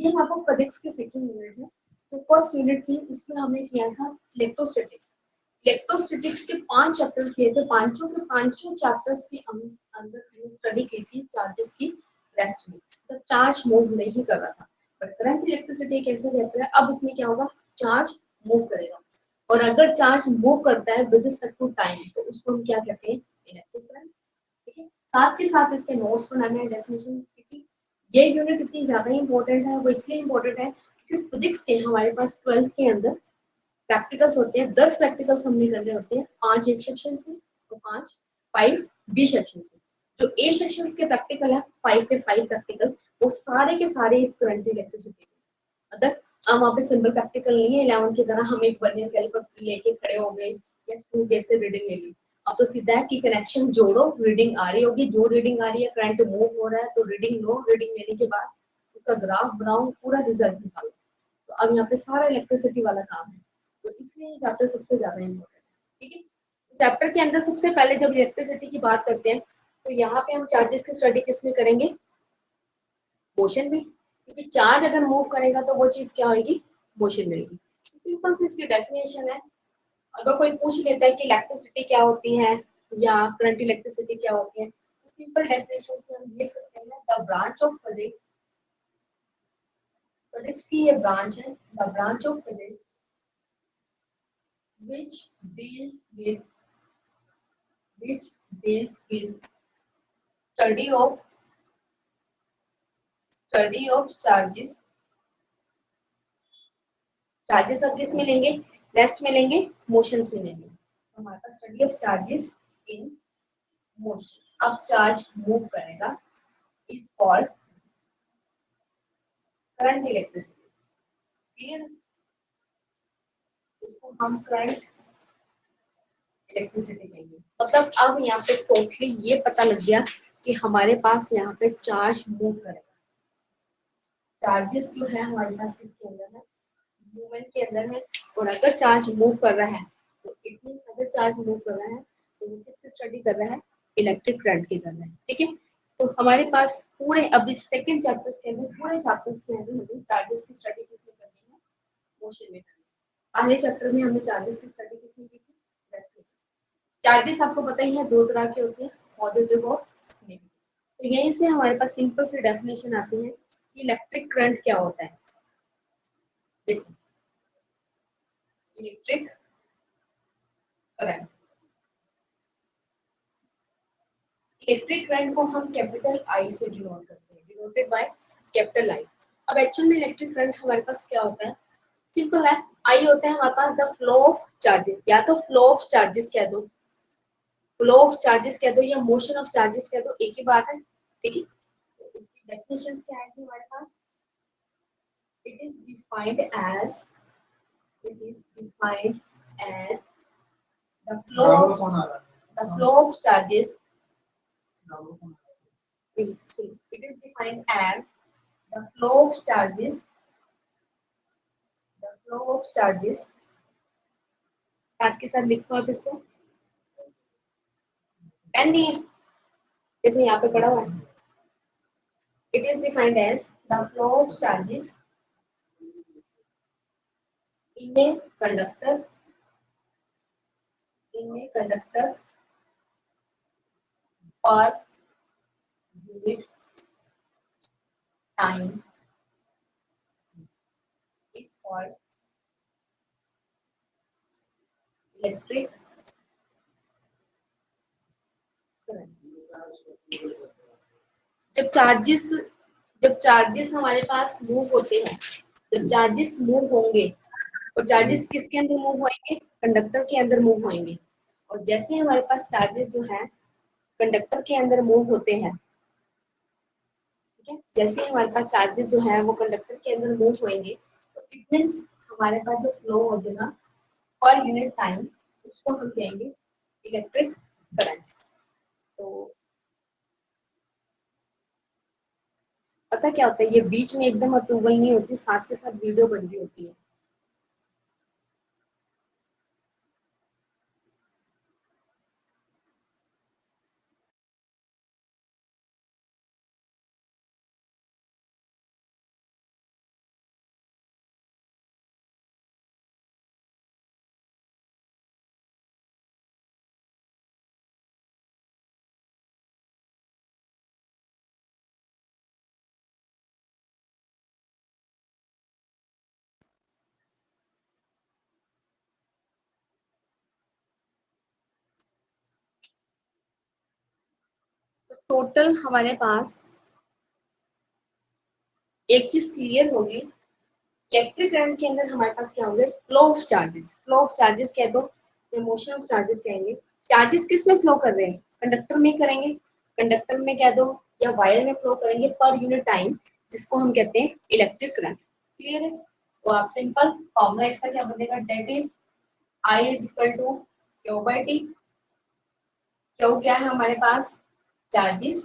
ये हम आपको फिजिक्स के सेकंड यूनिट है। तो फर्स्ट यूनिट थी उसमें हमने किया था इलेक्ट्रोस्टैटिक्स। इलेक्ट्रोस्टैटिक्स के 5 चैप्टर किए थे, पांचों के पांचों चैप्टर्स के अंदर हमने स्टडी की थी चार्जेस की रेस्ट में, तो चार्ज मूव नहीं कर रहा था। बट करंट इलेक्ट्रिसिटी एक ऐसा चैप्टर है, अब इसमें क्या होगा, चार्ज मूव करेगा, और अगर चार्ज मूव करता है विद रिस्पेक्ट टू टाइम तो उसको हम क्या कहते हैं, इलेक्ट्रिक करंट। ठीक है, साथ के साथ इसके नोट्स बनाने हैं, डेफिनेशन, क्योंकि ये यूनिट इतनी ज्यादा इंपॉर्टेंट है। वो इसलिए इंपॉर्टेंट है क्योंकि फिजिक्स के हमारे पास 12th के अंदर प्रैक्टिकल्स होते हैं, 10 प्रैक्टिकल्स हमने करने होते हैं, 5 एक सेक्शन से और 5 बी सेक्शन से। जो ए सेक्शन के प्रैक्टिकल है 5 पे 5 प्रैक्टिकल, वो सारे के सारे इस करंट इलेक्ट्रिसिटी। अगर हम वहाँ पे सिंपल प्रैक्टिकल नहीं है 11 की तरह हम एक वर्नियर कैलिपर लेके खड़े हो गए या स्क्रू केस से रीडिंग ले ली। अब तो सीधा है कि कनेक्शन जोड़ो, रीडिंग आ रही होगी, जो रीडिंग आ रही है करंट मूव हो रहा है तो रीडिंग लो, रीडिंग लेने के बाद उसका ग्राफ बनाओ, पूरा रिजल्ट निकालो। तो अब यहाँ पे सारा इलेक्ट्रिसिटी वाला काम है, तो इसलिए ये चैप्टर सबसे ज्यादा इम्पोर्टेंट है। ठीक है, चैप्टर के अंदर सबसे पहले जब इलेक्ट्रिसिटी की बात करते हैं तो यहाँ पे हम चार्जेस की स्टडी किस में करेंगे, मोशन में, क्योंकि चार्ज अगर मूव करेगा तो वो चीज क्या होगी, मोशन में होगी। सिंपल सी इसकी डेफिनेशन है। अगर कोई पूछ लेता है कि इलेक्ट्रिसिटी क्या होती है या करंट इलेक्ट्रिसिटी क्या होती है, तो सिंपल डेफिनेशन में हम लिख सकते हैं the branch of physics, physics की ये ब्रांच है, the branch of physics which deals with which deals with study of charges। Charges अब किस में लेंगे, रेस्ट में लेंगे, मोशंस में लेंगे। तो हमारे पास study of charges in motions. अब चार्ज मूव करेगा is called current electricity. Clear, इसको हम करंट इलेक्ट्रिसिटी कहेंगे। मतलब अब यहाँ पे टोटली ये पता लग गया कि हमारे पास यहाँ पे चार्ज मूव करेगा। चार्जेस जो है हमारे पास किसके अंदर है, मूवमेंट के अंदर है। और अगर चार्ज मूव कर रहा है तो इट मींस अगर चार्ज मूव कर रहा है तो वो किसकी स्टडी कर रहा है, इलेक्ट्रिक करंट की कर रहा है। ठीक है, तो हमारे पास पूरे अब इस सेकंड चैप्टर्स के अंदर, पूरे चैप्टर्स के अंदर हमें चार्जेस की स्टडी किसमें करनी है, मोशन में करनी है। पहले चैप्टर में हमने चार्जेस की स्टडी किसमें की थी, रेस्ट में। चार्जेस आपको पता ही है दो तरह के होते हैं, पॉजिटिव और नेगेटिव। तो यहीं से हमारे पास सिंपल सी डेफिनेशन आती है कि इलेक्ट्रिक करंट क्या होता है। देखो, इलेक्ट्रिक करंट, इलेक्ट्रिक करंट को हम कैपिटल आई से डिनोट करते हैं, डिनोटेड बाय कैपिटल आई। अब एक्चुअल में इलेक्ट्रिक करंट हमारे पास क्या होता है, सिंपल है, आई होता है हमारे पास द फ्लो ऑफ चार्जेस, या तो फ्लो ऑफ चार्जेस कह दो, फ्लो ऑफ चार्जेस कह दो या मोशन ऑफ चार्जेस कह दो, एक ही बात है। ठीक है, तो इसकी डेफिनेशन क्या है हमारे पास, it is defined as it is defined as the flow of charges, it is defined as the flow of charges, the flow of charges, साथ के साथ लिखो आप इसको, पेन नहीं है, देखो यहाँ पे पड़ा हुआ है। It is defined as the flow of charges in a conductor, in a conductor per unit time is called electric current. जब चार्जेस हमारे पास मूव होते हैं, जब चार्जेस मूव होंगे, और चार्जेस किसके अंदर मूव होंगे, कंडक्टर के अंदर मूव होंगे। और जैसे हमारे पास चार्जेस जो है कंडक्टर के अंदर मूव होते हैं, ठीक है, जैसे हमारे पास चार्जेस जो है वो कंडक्टर के अंदर मूव होंगे, तो इट मींस हमारे पास जो फ्लो हो जाएगा पर यूनिट टाइम, उसको हम कहेंगे इलेक्ट्रिक करंट। तो पता क्या होता है, ये बीच में एकदम अप्रूवल नहीं होती, साथ के साथ वीडियो बन रही होती है। टोटल हमारे पास एक चीज क्लियर होगी, इलेक्ट्रिक करंट के अंदर हमारे पास क्या होंगे, flow of charges. Flow of charges कह दो, मोशन ऑफ चार्जेस कहेंगे। चार्जेस किस में फ्लो कर रहे हैं, कंडक्टर में करेंगे, कंडक्टर में कह दो, या वायर में फ्लो करेंगे पर यूनिट टाइम, जिसको हम कहते हैं इलेक्ट्रिक करंट। क्लियर है? तो आप सिंपल फॉर्मूला इसका क्या बनेगा, that is I is equal to Q by T. Q क्या है हमारे पास, चार्जेस,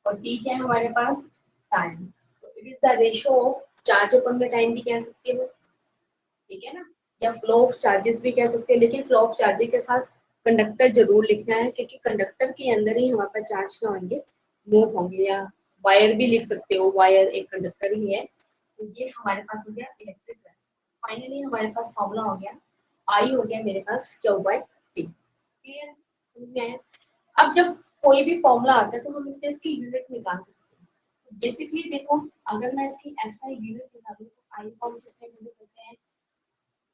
और टी क्या है हमारे पास, time. It is the ratio of charge upon में टाइम भी कह सकते हो, ठीक है ना, या फ्लो ऑफ चार्जेस भी कह सकते हैं, लेकिन फ्लो ऑफ चार्जेस के साथ कंडक्टर जरूर लिखना है, क्योंकि कंडक्टर के अंदर ही हमारे पास चार्ज क्या होंगे, मूव होंगे। या वायर भी लिख सकते हो, वायर एक कंडक्टर ही है। तो ये हमारे पास हो गया इलेक्ट्रिक करंट। फाइनली हमारे पास फॉर्मूला हो गया, आई हो गया मेरे पास क्यू बाई टी। क्लियर है, समझ में आया? अब जब कोई भी फॉर्मूला आता है तो हम इससे इसकी यूनिट निकाल सकते हैं। बेसिकली देखो, अगर मैं इसकी ऐसा यूनिट निकालूं तो आई को हम किसमें मेजर करते हैं,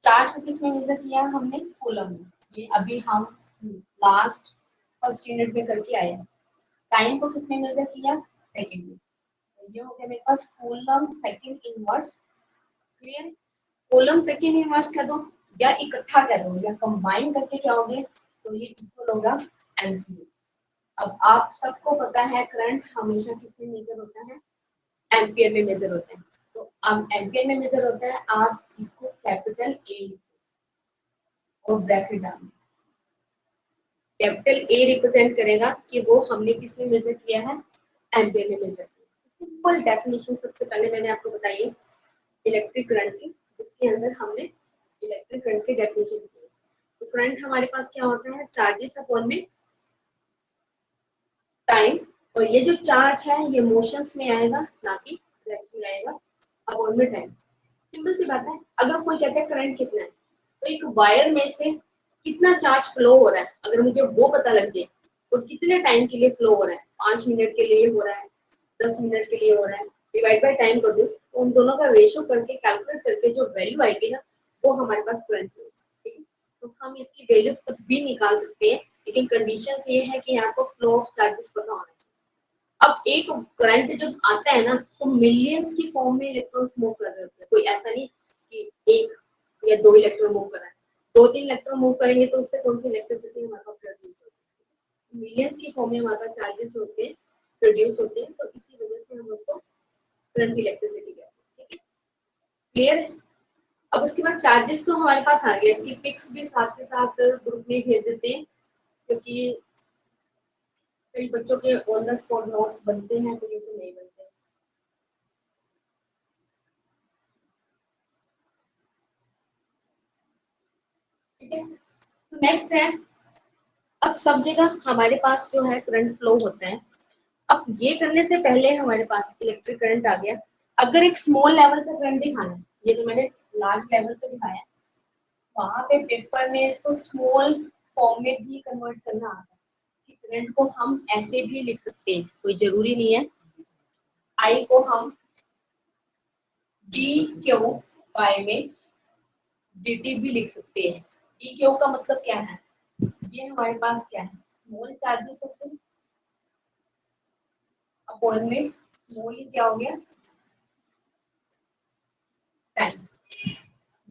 चार्ज को किसमें मेजर किया हमने, कूलम में। ये अभी हम लास्ट फर्स्ट यूनिट में करके आए हैं। टाइम को किसमें मेजर किया, सेकंड में। तो ये हो गया मेरे पास coulomb second inverse. Clear? Coulomb second inverse कह दो, या इकट्ठा कह दो, या कंबाइन करके क्या होंगे, तो ये इक्वल होगा एम्पीयर। अब आप सबको पता है करंट हमेशा किसमें मेजर होता है, एम्पीयर में मेजर होता है। तो अब एम्पीयर में मेजर होता है, आप इसको कैपिटल ए और ब्रैकेट डाल, कैपिटल ए रिप्रेजेंट करेगा कि वो हमने किसमें मेजर किया है, एम्पीयर में मेजर किया। सिंपल डेफिनेशन सबसे पहले मैंने आपको बताई है इलेक्ट्रिक करंट की, जिसके अंदर हमने इलेक्ट्रिक करंट की डेफिनेशन की। तो करंट हमारे पास क्या होता है, चार्जेस अपॉन में टाइम, और ये जो चार्ज है ये मोशंस में आएगा, ना कि रेस्ट में आएगा, अपॉन में टाइम। सिंपल सी बात है। अगर कोई कहता है करंट कितना है, तो एक वायर में से कितना चार्ज फ्लो हो रहा है, अगर मुझे वो पता लग जाए, और कितने टाइम के लिए फ्लो हो रहा है, 5 मिनट के लिए हो रहा है, 10 मिनट के लिए हो रहा है, डिवाइड बाय टाइम कर दो, तो उन दोनों का रेशियो करके कैलकुलेट करके जो वैल्यू आएगी ना, वो हमारे पास करंट है। ठीक है, तो हम इसकी वैल्यू खुद भी निकाल सकते हैं, लेकिन कंडीशन ये है कि यहाँ पर फ्लो ऑफ चार्जेस पता होना चाहिए। अब एक करंट जब आता है ना, तो मिलियंस की फॉर्म में इलेक्ट्रॉन्स मूव कर रहे होते हैं। कोई ऐसा नहीं कि एक या दो इलेक्ट्रॉन मूव कर रहा है, 2-3 इलेक्ट्रॉन मूव करेंगे तो उससे कौन सी इलेक्ट्रिसिटी हमारे पास प्रोड्यूस होती है, मिलियंस की फॉर्म में हमारे पास चार्जेस होते हैं, प्रोड्यूस होते हैं। तो इसी वजह से हम उसको करंट की इलेक्ट्रिसिटी कहते हैं। ठीक है, क्लियर है? अब उसके बाद चार्जेस तो हमारे पास आ गया, इसकी पिक्स भी साथ के साथ ग्रुप में भेज देते हैं, क्योंकि कई बच्चों के ऑन द स्पॉट नोट्स बनते हैं, तो ये तो नहीं बनते। ठीक है, तो नेक्स्ट है, अब सब जगह हमारे पास जो है करंट फ्लो होता है। अब ये करने से पहले हमारे पास इलेक्ट्रिक करंट आ गया। अगर एक स्मॉल लेवल का करंट दिखाना है, ये तो मैंने लार्ज लेवल पे दिखाया, वहां पे पेपर में इसको स्मॉल फॉर्म में भी कन्वर्ट करना आता है, कि करंट को हम ऐसे भी लिख सकते हैं, कोई जरूरी नहीं है। आई को हम डी क्यू बाई में dt भी लिख सकते हैं। डी क्यू का मतलब क्या है, ये हमारे पास क्या है, स्मॉल चार्जेस होते हैं, अपॉन में स्मॉल ही क्या हो गया, टाइम।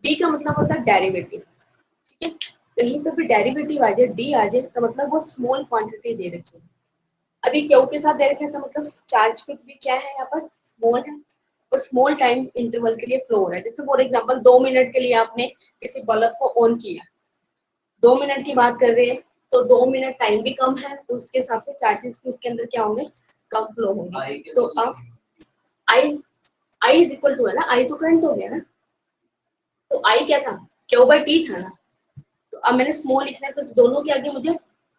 डी का मतलब होता है डेरिवेटिव। ठीक है, कहीं पे भी डेरिवेटिव आ जाए, डी आ जाए, तो मतलब वो स्मॉल क्वांटिटी दे रखी है। अभी क्यू के साथ दे रखा है, तो मतलब चार्ज पे भी क्या है, यहाँ पर स्मॉल है, और स्मॉल टाइम इंटरवल के लिए फ्लो हो रहा है। जैसे फॉर एग्जांपल 2 मिनट के लिए आपने किसी बल्ब को ऑन किया, 2 मिनट की बात कर रहे हैं, तो 2 मिनट टाइम भी कम है, तो उसके हिसाब से चार्जेस भी उसके अंदर क्या होंगे, कम फ्लो होंगे। तो अब आई, आई इज इक्वल टू है ना, आई तो करंट हो गया ना, तो आई क्या था, क्यू बाई टी था ना। तो अब मैंने स्मॉल लिखना है, तो दोनों के आगे मुझे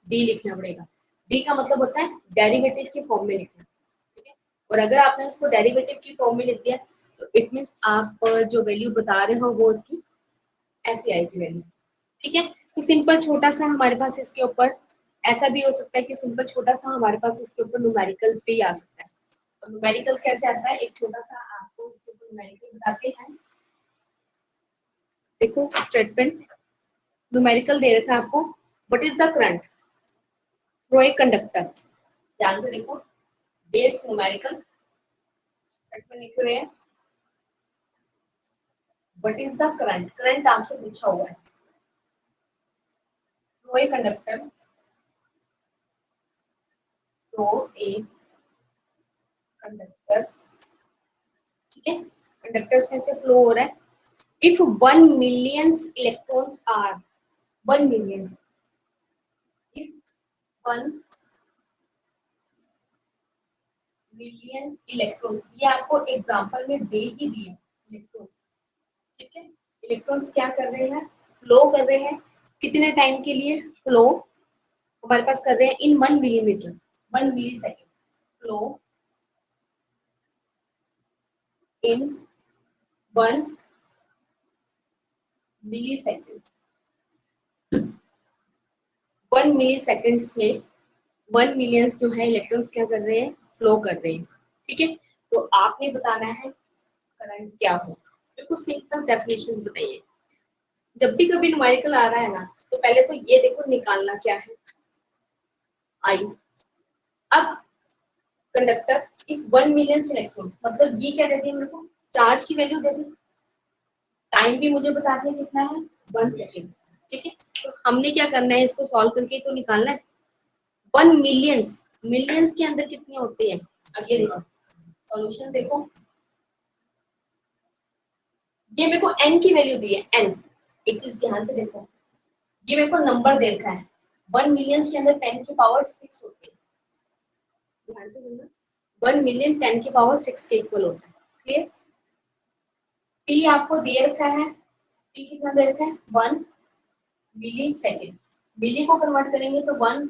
डी लिखना पड़ेगा। डी का मतलब होता है डेरिवेटिव की फॉर्म में लिखना। ठीक है, और अगर आपने उसको डेरिवेटिव की फॉर्म में लिख दिया, तो इट मींस आप जो वैल्यू बता रहे हो वो उसकी ऐसी आएगी वैल्यू। ठीक है, तो सिंपल छोटा सा हमारे पास इसके ऊपर ऐसा भी हो सकता है कि सिंपल छोटा सा हमारे पास इसके ऊपर न्यूमेरिकल्स भी आ सकता है। तो न्यूमेरिकल्स कैसे आता है, एक छोटा सा आपको इसके ऊपर न्यूमेरिकल बताते हैं। देखो स्टेटमेंट, न्यूमेरिकल दे रखा है आपको, what is the current through a conductor, ध्यान से देखो, बेस न्यूमेरिकल में लिख रहे हैं what is the current, current आपसे पूछा हुआ है। Flow a conductor, flow a conductor, ठीक है, कंडक्टर्स में से फ्लो हो रहा है। If 1 millions electrons are 1 millions, if 1 millions electrons, ये आपको एग्जांपल में दे ही दिए इलेक्ट्रॉन्स, ठीक है। इलेक्ट्रॉन्स क्या कर रहे हैं, फ्लो कर रहे हैं, कितने टाइम के लिए फ्लो हमारे पास कर रहे हैं, in 1 millimetre 1 millisecond, flow in 1 milliseconds, 1 milliseconds में 1 मिलियंस जो है इलेक्ट्रॉन्स क्या कर रहे हैं, फ्लो कर रहे हैं, ठीक है। तो आपने बताना है करंट क्या हो, बिल्कुल सिंपल डेफिनेशंस बताइए। जब भी कभी न्यूमेरिकल आ रहा है ना, तो पहले तो ये देखो निकालना क्या है, आई। अब कंडक्टर इफ 1 मिलियन इलेक्ट्रॉन्स, मतलब ये क्या देती है मेरे को, चार्ज की वैल्यू देती है, टाइम भी मुझे बताते हैं कितना है 1 सेकेंड, ठीक है। तो हमने क्या करना है, इसको सॉल्व करके तो निकालना है। 1 मिलियंस, मिलियंस के अंदर कितने होते हैं, अब ये देखो सॉल्यूशन देखो, ये मेरे को n की वैल्यू दी है, n। एक चीज ध्यान से देखो, ये मेरे को नंबर दे रखा है, 1 मिलियंस के अंदर 10 की पावर 6 होती है, ध्यान से सुनना, 1 मिलियन 10 की पावर 6 के इक्वल होता है, क्लियर। टी आपको दे रखा है, टी कितना दे रखा है 1 मिली सेकेंड, मिली को कन्वर्ट करेंगे तो 1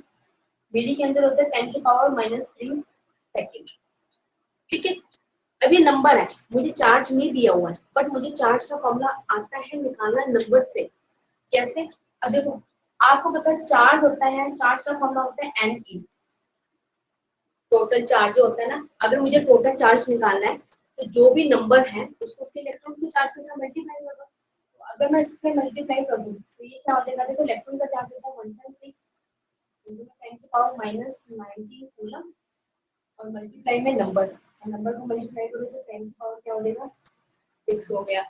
मिली के अंदर होता है 10 की पावर -3 सेकेंड, ठीक है। अब ये नंबर है, मुझे चार्ज नहीं दिया हुआ है, बट मुझे चार्ज का फॉर्मूला आता है निकालना नंबर से, कैसे, अब देखो आपको पता है चार्ज होता है, चार्ज का फॉर्मूला होता है एन ई, टोटल चार्ज जो होता है ना, अगर मुझे टोटल चार्ज निकालना है तो जो भी नंबर है उसको उसके इलेक्ट्रॉन के चार्ज के साथ मल्टीप्लाई कर दो, तो अगर मैं इससे मल्टीप्लाई कर दूं तो ये क्या हो जाएगा, देखो इलेक्ट्रॉन का चार्ज होता है 1.6 10 की पावर -19 कूलम, और मल्टीप्लाई में नंबर, नंबर को मल्टीप्लाई करो तो 10 की पावर क्या हो जाएगा 6 हो गया।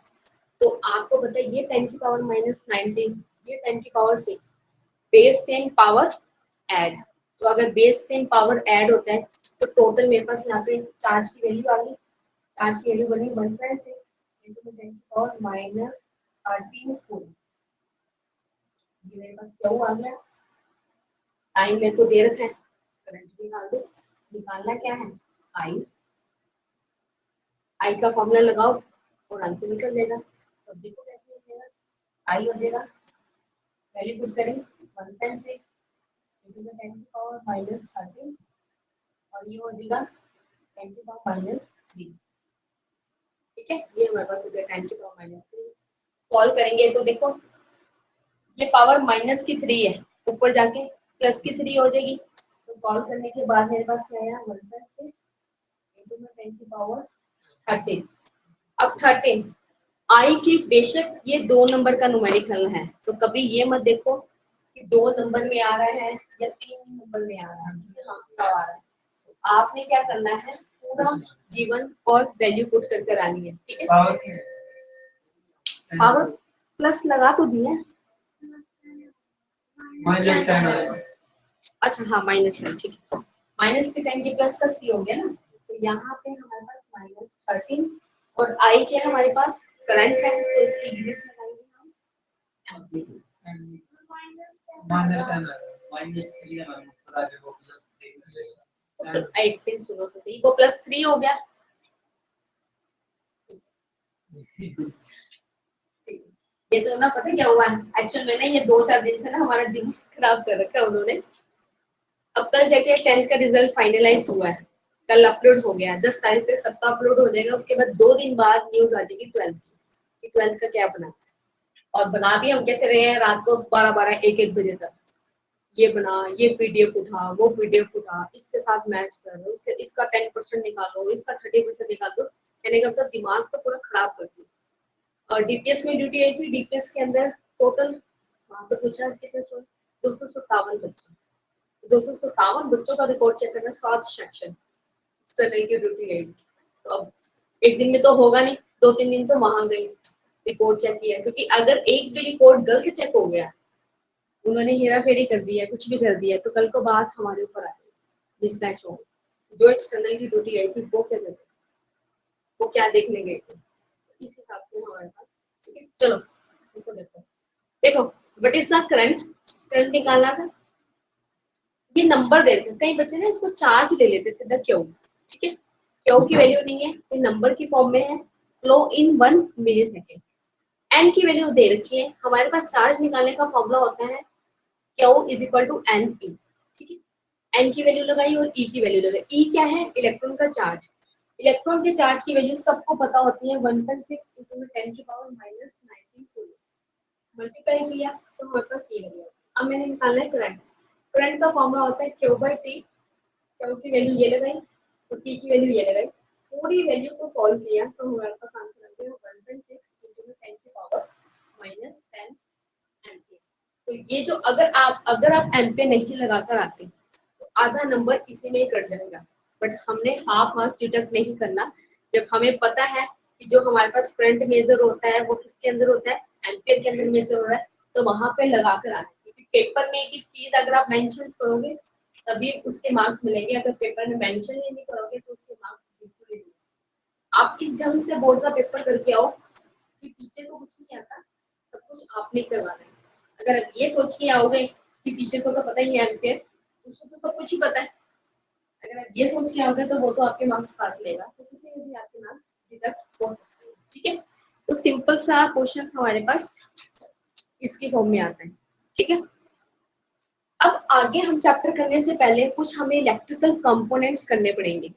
तो आपको पता है ये 10 की पावर -19, ये 10 की power 6, base same power add, तो अगर बेस सेम पावर ऐड होता है तो टोटल मेरे पास यहाँ पे चार्ज की वैल्यू आ गई, चार्ज की वैल्यू बनी 1.6 into 10 की पावर -13 कूलम, ये मेरे पास क्या आ गया, टाइम मेरे को दे रखा है, करंट निकाल दो, निकालना क्या है आई, आई का फॉर्मूला लगाओ और आंसर निकल जाएगा। तो देखो कैसे निकलेगा, आई हो जाएगा, वैल्यू पुट करें 1.6 into 10 की पावर -13, और ये हो जाएगा 10 की पावर -3, ठीक है। ये हमारे पास हो गया 10 की पावर -3। सॉल्व करेंगे तो देखो ये पावर -3 है, ऊपर जाके +3 हो जाएगी, तो सॉल्व करने के बाद मेरे पास क्या आया 1.6 into 10 की पावर 13। अब 13 आई की, बेशक ये 2 नंबर का न्यूमेरिकल है, तो कभी ये मत देखो कि 2 नंबर में आ रहा है या 3 नंबर में आ रहा है, आ रहा है, आपने क्या करना है पूरा गिवन और वैल्यू पुट करके आनी है, ठीक है। पावर प्लस लगा तो दिए, -10, अच्छा हाँ -10, ठीक है, -10 के प्लस का 3 हो गया ना, तो यहाँ पे हमारे पास -13, और आई क्या है हमारे पास करंट है, तो इसकी यूनिट लगाएंगे हम एम्पीयर, एक मिनट सुनो तो सही, वो +3 हो गया, ये तो ना पता क्या हुआ एक्चुअल में ना, ये 2-4 दिन से ना हमारा दिन खराब कर रखा है उन्होंने। अब कल जाके 10th का रिजल्ट फाइनलाइज हुआ है, कल अपलोड हो गया है, 10 तारीख तक सबका अपलोड हो जाएगा, उसके बाद 2 दिन बाद न्यूज आ जाएगी 12th की कि 12th का क्या बना, और बना भी हम कैसे रहे हैं, रात को 12-12 1-1 बजे तक ये बना, ये पीडीएफ उठा, वो पीडीएफ उठा, इसके साथ मैच कर, उसके इसका 10% निकालो, इसका 30% निकाल दो, यानी कि मतलब दिमाग तो पूरा खराब कर दिया। और डीपीएस में ड्यूटी आई थी, डीपीएस के अंदर टोटल वहां पे पूछा कितने स्टूडेंट, 257 बच्चे, 257 बच्चों का रिकॉर्ड चेक करना, 7 सेक्शन एक्सटर्नल की ड्यूटी है। तो अब एक दिन में तो होगा नहीं, 2-3 दिन तो वहां गई रिकॉर्ड चेक किया, क्योंकि अगर एक भी रिकॉर्ड गलत चेक हो गया, उन्होंने हेरा फेरी कर दिया, कुछ भी कर दिया, तो कल को बात हमारे ऊपर आ जाएगी, मिसमैच हो। जो एक्सटर्नल की ड्यूटी आई थी वो क्या करते, वो क्या देखने गए थे, इस हिसाब से हमारे पास। ठीक है, चलो इसको देखो। देखो what is the current, current निकालना था। ये नंबर देते हैं, कई बच्चे ना इसको चार्ज ले लेते सीधा क्यू। ठीक है, क्यू की वैल्यू नहीं है, ये नंबर की फॉर्म में है, flow in 1 millisecond. N की वैल्यू दे रखी है, हमारे पास चार्ज निकालने का फॉर्मूला होता है Q is equal to N E. ठीक है, एन की वैल्यू लगाई और ई की वैल्यू लगाई। ई क्या है, इलेक्ट्रॉन का चार्ज। इलेक्ट्रॉन के चार्ज की वैल्यू सबको पता होती है 1.6 × 10⁻⁻19 कूलम। मल्टीप्लाई किया तो हमारे पास ये वैल्यू। अब मैंने निकालना है करंट। करंट का फॉर्मूला होता है क्यू बाई टी। क्यू की वैल्यू ये लगाई तो टी की वैल्यू ये लगाई, पूरी वैल्यू को सॉल्व किया तो हमारे पास आंसर आ गया 1.6 × 10⁻⁻10 एम्पियर। तो ये जो अगर आप एम्पियर नहीं लगाकर आते तो आधा नंबर इसी में ही कट जाएगा। बट हमने हाफ मार्क्स डिडक्ट नहीं करना। जब हमें पता है कि जो हमारे पास करंट मेजर होता है वो किसके अंदर होता है, एम्पियर के अंदर मेजर हो रहा है, तो वहां पे लगा कर आना। क्योंकि पेपर में एक चीज अगर आप मेंशन करोगे तभी उसके मार्क्स मिलेंगे, अगर पेपर में मेंशन ही नहीं करोगे तो उसके मार्क्स बिल्कुल ही नहीं। आप इस ढंग से बोर्ड का पेपर करके आओ कि टीचर को कुछ नहीं आता, सब कुछ आपने करवाना है। अगर आप ये सोच के आओगे कि टीचर को तो पता ही है एम्पियर, उसको तो सब कुछ ही पता है, अगर आप ये सोच के आओगे तो वो तो आपके मार्क्स काट लेगा, तो किसी में भी आपके मार्क्स डिडक्ट हो सकते हैं। ठीक है, तो सिंपल सा क्वेश्चन हमारे पास इसके फॉर्म में आता है। ठीक है, अब आगे हम चैप्टर करने से पहले कुछ हमें इलेक्ट्रिकल कंपोनेंट्स करने पड़ेंगे,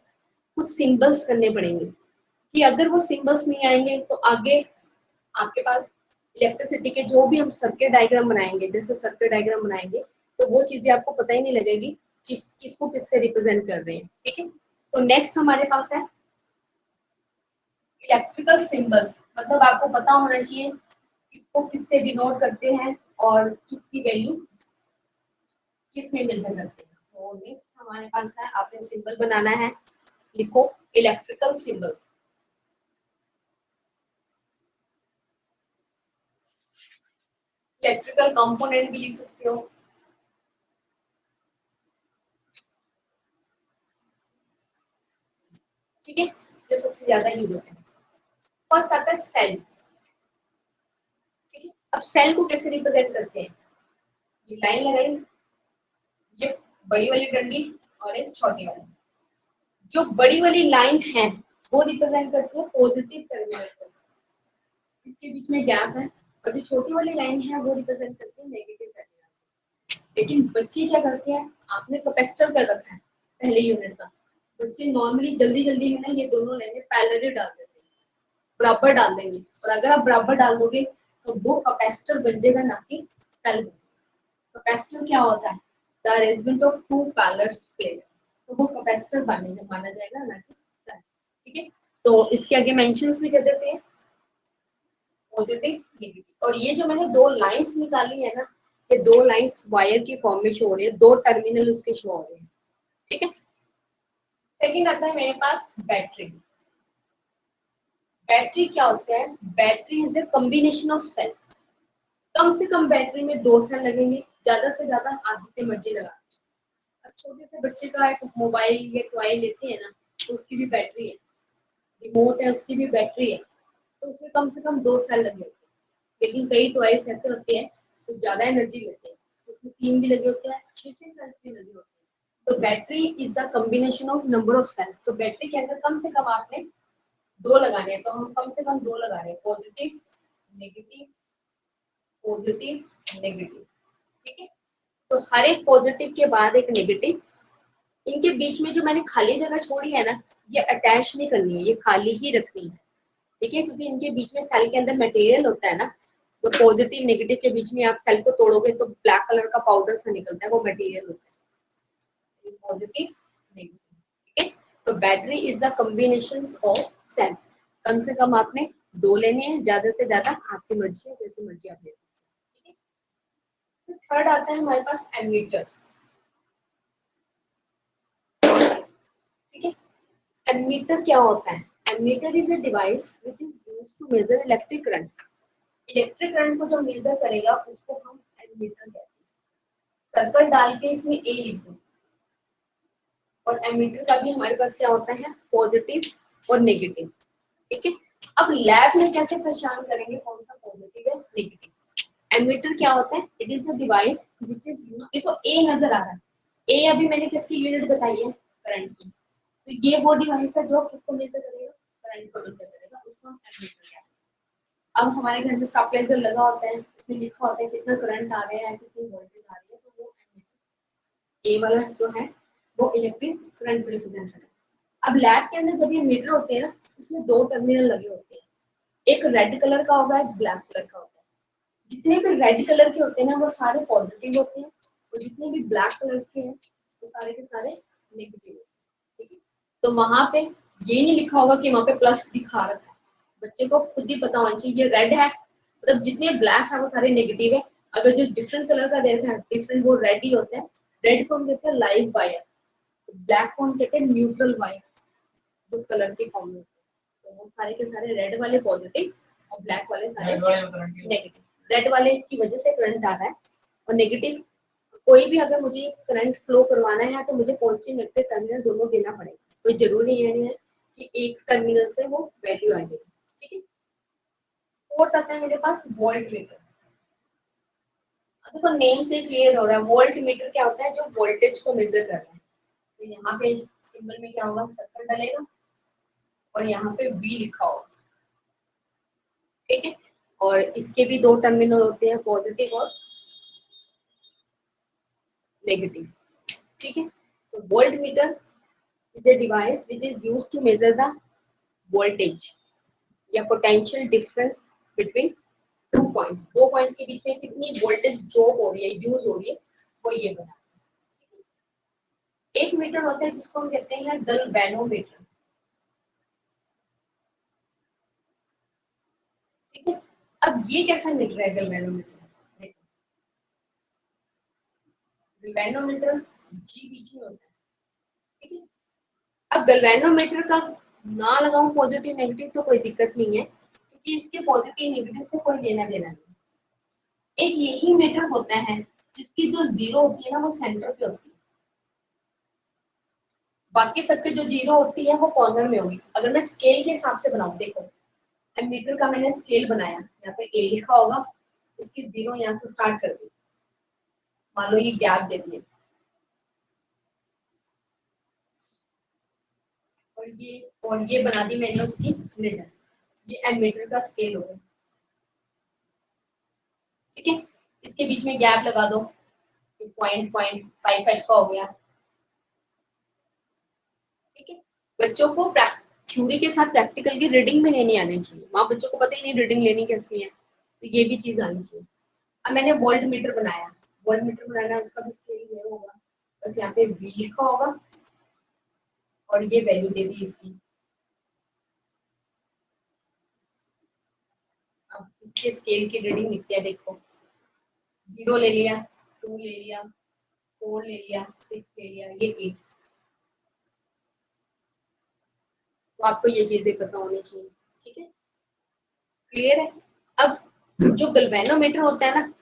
कुछ सिंबल्स करने पड़ेंगे, कि अगर वो सिंबल्स नहीं आएंगे तो आगे आपके पास इलेक्ट्रिसिटी के जो भी हम सर्किट डायग्राम बनाएंगे, जैसे सर्किट डायग्राम बनाएंगे तो वो चीजें आपको पता ही नहीं लगेगी कि किसको किससे रिप्रेजेंट कर रहे हैं। ठीक है, तो नेक्स्ट हमारे पास है इलेक्ट्रिकल सिंबल्स, मतलब आपको पता होना चाहिए किसको किससे डिनोट करते हैं और किसकी वैल्यू किस में मेजर करते हैं। तो नेक्स्ट हमारे पास है, आपने सिंबल बनाना है, लिखो इलेक्ट्रिकल सिंबल्स। इलेक्ट्रिकल कंपोनेंट भी लिख सकते हो। ठीक है, जो सबसे ज्यादा यूज होते हैं। फर्स्ट आता है सेल। ठीक है, अब सेल को कैसे रिप्रेजेंट करते हैं, ये लाइन लगाई, ये बड़ी वाली डंडी और एक छोटी वाली। जो बड़ी वाली लाइन है वो रिप्रेजेंट करती है पॉजिटिव टर्मिनल को, इसके बीच में गैप है, और जो छोटी वाली लाइन है वो रिप्रेजेंट करती है नेगेटिव टर्मिनल। लेकिन बच्चे क्या करते हैं, आपने कैपेसिटर कर रखा है पहले यूनिट का, बच्चे नॉर्मली जल्दी जल्दी में ना ये दोनों लाइनें पैरेलल डाल देते हैं, बराबर डाल देंगे, और अगर आप बराबर डाल दोगे तो वो कैपेसिटर बन जाएगा, ना कि सेल। कैपेसिटर क्या होता है, the arrangement of two parallel plate, तो वो कैपेसिटर माना जाएगा, ना कि सेल। ठीक है, तो इसके आगे मेंशंस भी कर देते हैं पॉजिटिव नेगेटिव। और ये जो मैंने दो लाइंस निकाली है ना, ये दो लाइंस वायर की फॉर्म में शो हो रही है, दो टर्मिनल उसके शो हो रहे हैं। ठीक है, सेकंड आता है मेरे पास बैटरी। बैटरी क्या होता है, battery is a combination of cell. कम से कम बैटरी में 2 सेल लगेंगे, ज्यादा से ज्यादा आप जितने मर्जी लगा सकते हैं। अब छोटे से बच्चे का एक मोबाइल या टॉय लेते हैं ना, तो उसकी भी बैटरी है, रिमोट है उसकी भी बैटरी है, तो उसमें कम से कम 2 सेल लगे होते हैं। लेकिन कई टॉयज ऐसे होते हैं तो ज्यादा एनर्जी लेते हैं, उसमें 3 भी लगे होते हैं, 6 सेल्स भी लगे होते हैं। तो battery is the combination of number of cell. तो बैटरी के अंदर कम से कम आपने 2 लगाने हैं, तो हम कम से कम 2 लगा रहे हैं, पॉजिटिव नेगेटिव, पॉजिटिव नेगेटिव। ठीक है, तो हर एक पॉजिटिव के बाद एक नेगेटिव, इनके बीच में जो मैंने खाली जगह छोड़ी है ना, ये अटैच नहीं करनी है, ये खाली ही रखनी है। ठीक है, क्योंकि इनके बीच में सेल के अंदर मटेरियल होता है ना, तो पॉजिटिव नेगेटिव के बीच में आप सेल को तोड़ोगे तो ब्लैक कलर का पाउडर सा निकलता है, वो मटेरियल होता है पॉजिटिव नेगेटिव। ठीक है, तो battery is the combination of cell. कम से कम आपने 2 लेने हैं, ज्यादा से ज्यादा आपकी मर्जी है, जैसे मर्जी आप ले सकते हैं। ठीक है, थर्ड आता है हमारे पास एमीटर। ठीक है। एमीटर क्या होता है? Ammeter is a device which is used to measure electric current. Electric current को जो मेजर करेगा उसको हम एमीटर कहते हैं। सर्कल डाल के इसमें ए लिख दो। और एमीटर का भी हमारे पास क्या होता है? पॉजिटिव और नेगेटिव। ठीक है। अब लैब में कैसे पहचान करेंगे कौन सा पॉजिटिव है नेगेटिव? एमीटर क्या होता है? It is a device which is used, देखो ए नजर आ रहा है, ए अभी मैंने किसकी यूनिट बताई है? करंट की। तो ये वो डिवाइस है जो किसको मेजर करेगा? करंट को मेजर करेगा, उसको हम एमीटर कहते हैं। अब हमारे घर में स्टेबलाइजर लगा होता है, उसमें लिखा होता है कितना करंट आ रहा है, कितनी वोल्टेज आ रही है, तो वो एमीटर, ए वाला जो है वो इलेक्ट्रिक करंट रिप्रेजेंट करता है। अब लैब के अंदर जब ये मीटर होते हैं ना, इसमें दो टर्मिनल लगे होते हैं, एक रेड कलर का होगा, एक ब्लैक कलर का होता है। जितने भी रेड कलर के होते हैं ना वो सारे पॉजिटिव होते हैं, और जितने भी ब्लैक कलर्स के हैं वो सारे के सारे नेगेटिव होते हैं। ठीक है। तो वहां पे ये नहीं लिखा होगा कि वहां पे प्लस दिखा रखा है, बच्चे को खुद ही पता होना चाहिए ये रेड है, मतलब जितने ब्लैक है वो सारे नेगेटिव है। अगर जो डिफरेंट कलर का देखा है डिफरेंट, वो रेड ही होता है। रेड को हम कहते हैं लाइव वायर, ब्लैक को हम कहते हैं न्यूट्रल वायर, जो कलर के फॉर्म में होते हैं। तो वो सारे के सारे रेड वाले पॉजिटिव और ब्लैक वाले सारे नेगेटिव। रेड वाले की वजह से करंट आ रहा है, और नेगेटिव, कोई भी अगर मुझे करंट फ्लो करवाना है तो मुझे पॉजिटिव नेगेटिव टर्मिनल दोनों देना पड़ेगा। कोई जरूरी नहीं है कि एक टर्मिनल से वो वैल्यू आ जाएगी। ठीक है। फोर्थ आता है मेरे पास वोल्ट मीटर। देखो नेम से क्लियर हो रहा है, वोल्ट मीटर क्या होता है? जो वोल्टेज को मेजर कर रहा है। तो यहाँ पे सिंबल में क्या होगा? सर्कल डलेगा और यहाँ पे V लिखा होगा। ठीक है। और इसके भी दो टर्मिनल होते हैं, पॉजिटिव और नेगेटिव। ठीक है। तो volt meter is a device which is used to measure the voltage या potential difference between two points। दो पॉइंट्स के बीच में कितनी वोल्टेज ड्रॉप हो रही है, यूज हो रही है, वो ये बना। एक मीटर होता है जिसको हम कहते हैं गैल्वेनोमीटर। ठीक है। अब ये कैसा मीटर है गैल्वेनोमीटर? देखो गैल्वेनोमीटर जी बीच में होता है। ठीक है। अब गैल्वेनोमीटर का ना लगाऊं पॉजिटिव नेगेटिव तो कोई दिक्कत नहीं है, क्योंकि इसके पॉजिटिव नेगेटिव से कोई लेना देना नहीं। एक यही मीटर होता है जिसकी जो जीरो होती है ना वो सेंटर पे होती है, बाकी सबके जो जीरो होती है वो कॉर्नर में होगी। अगर मैं स्केल के हिसाब से बनाऊं, देखो मीटर का मैंने स्केल बनाया, यहाँ पे ए लिखा होगा, इसकी जीरो यहाँ से स्टार्ट कर दी, मान लो ये गैप दे दिए, और ये बना दी मैंने उसकी मीटर। ये एमीटर का स्केल होगा। ठीक है। इसके बीच में गैप लगा दो, पॉइंट पॉइंट फाइव फाइव का हो गया। ठीक है। बच्चों को थ्योरी के साथ प्रैक्टिकल की रीडिंग में लेनी आनी चाहिए। वहां बच्चों को पता ही नहीं रीडिंग लेनी कैसी है, तो ये भी चीज आनी चाहिए। अब मैंने वोल्ट मीटर बनाया, वोल्ट मीटर बनाना है, उसका भी स्केल ये होगा, बस यहाँ पे V लिखा होगा और ये वैल्यू दे दी इसकी। अब इसके स्केल की रीडिंग लिखते हैं, देखो 0 ले लिया, 2 ले लिया, 4 ले लिया, 6 ले लिया, ये 8। तो आपको ये चीजें पता होनी चाहिए। ठीक है, क्लियर है? अब जो गैल्वेनोमीटर होता है ना,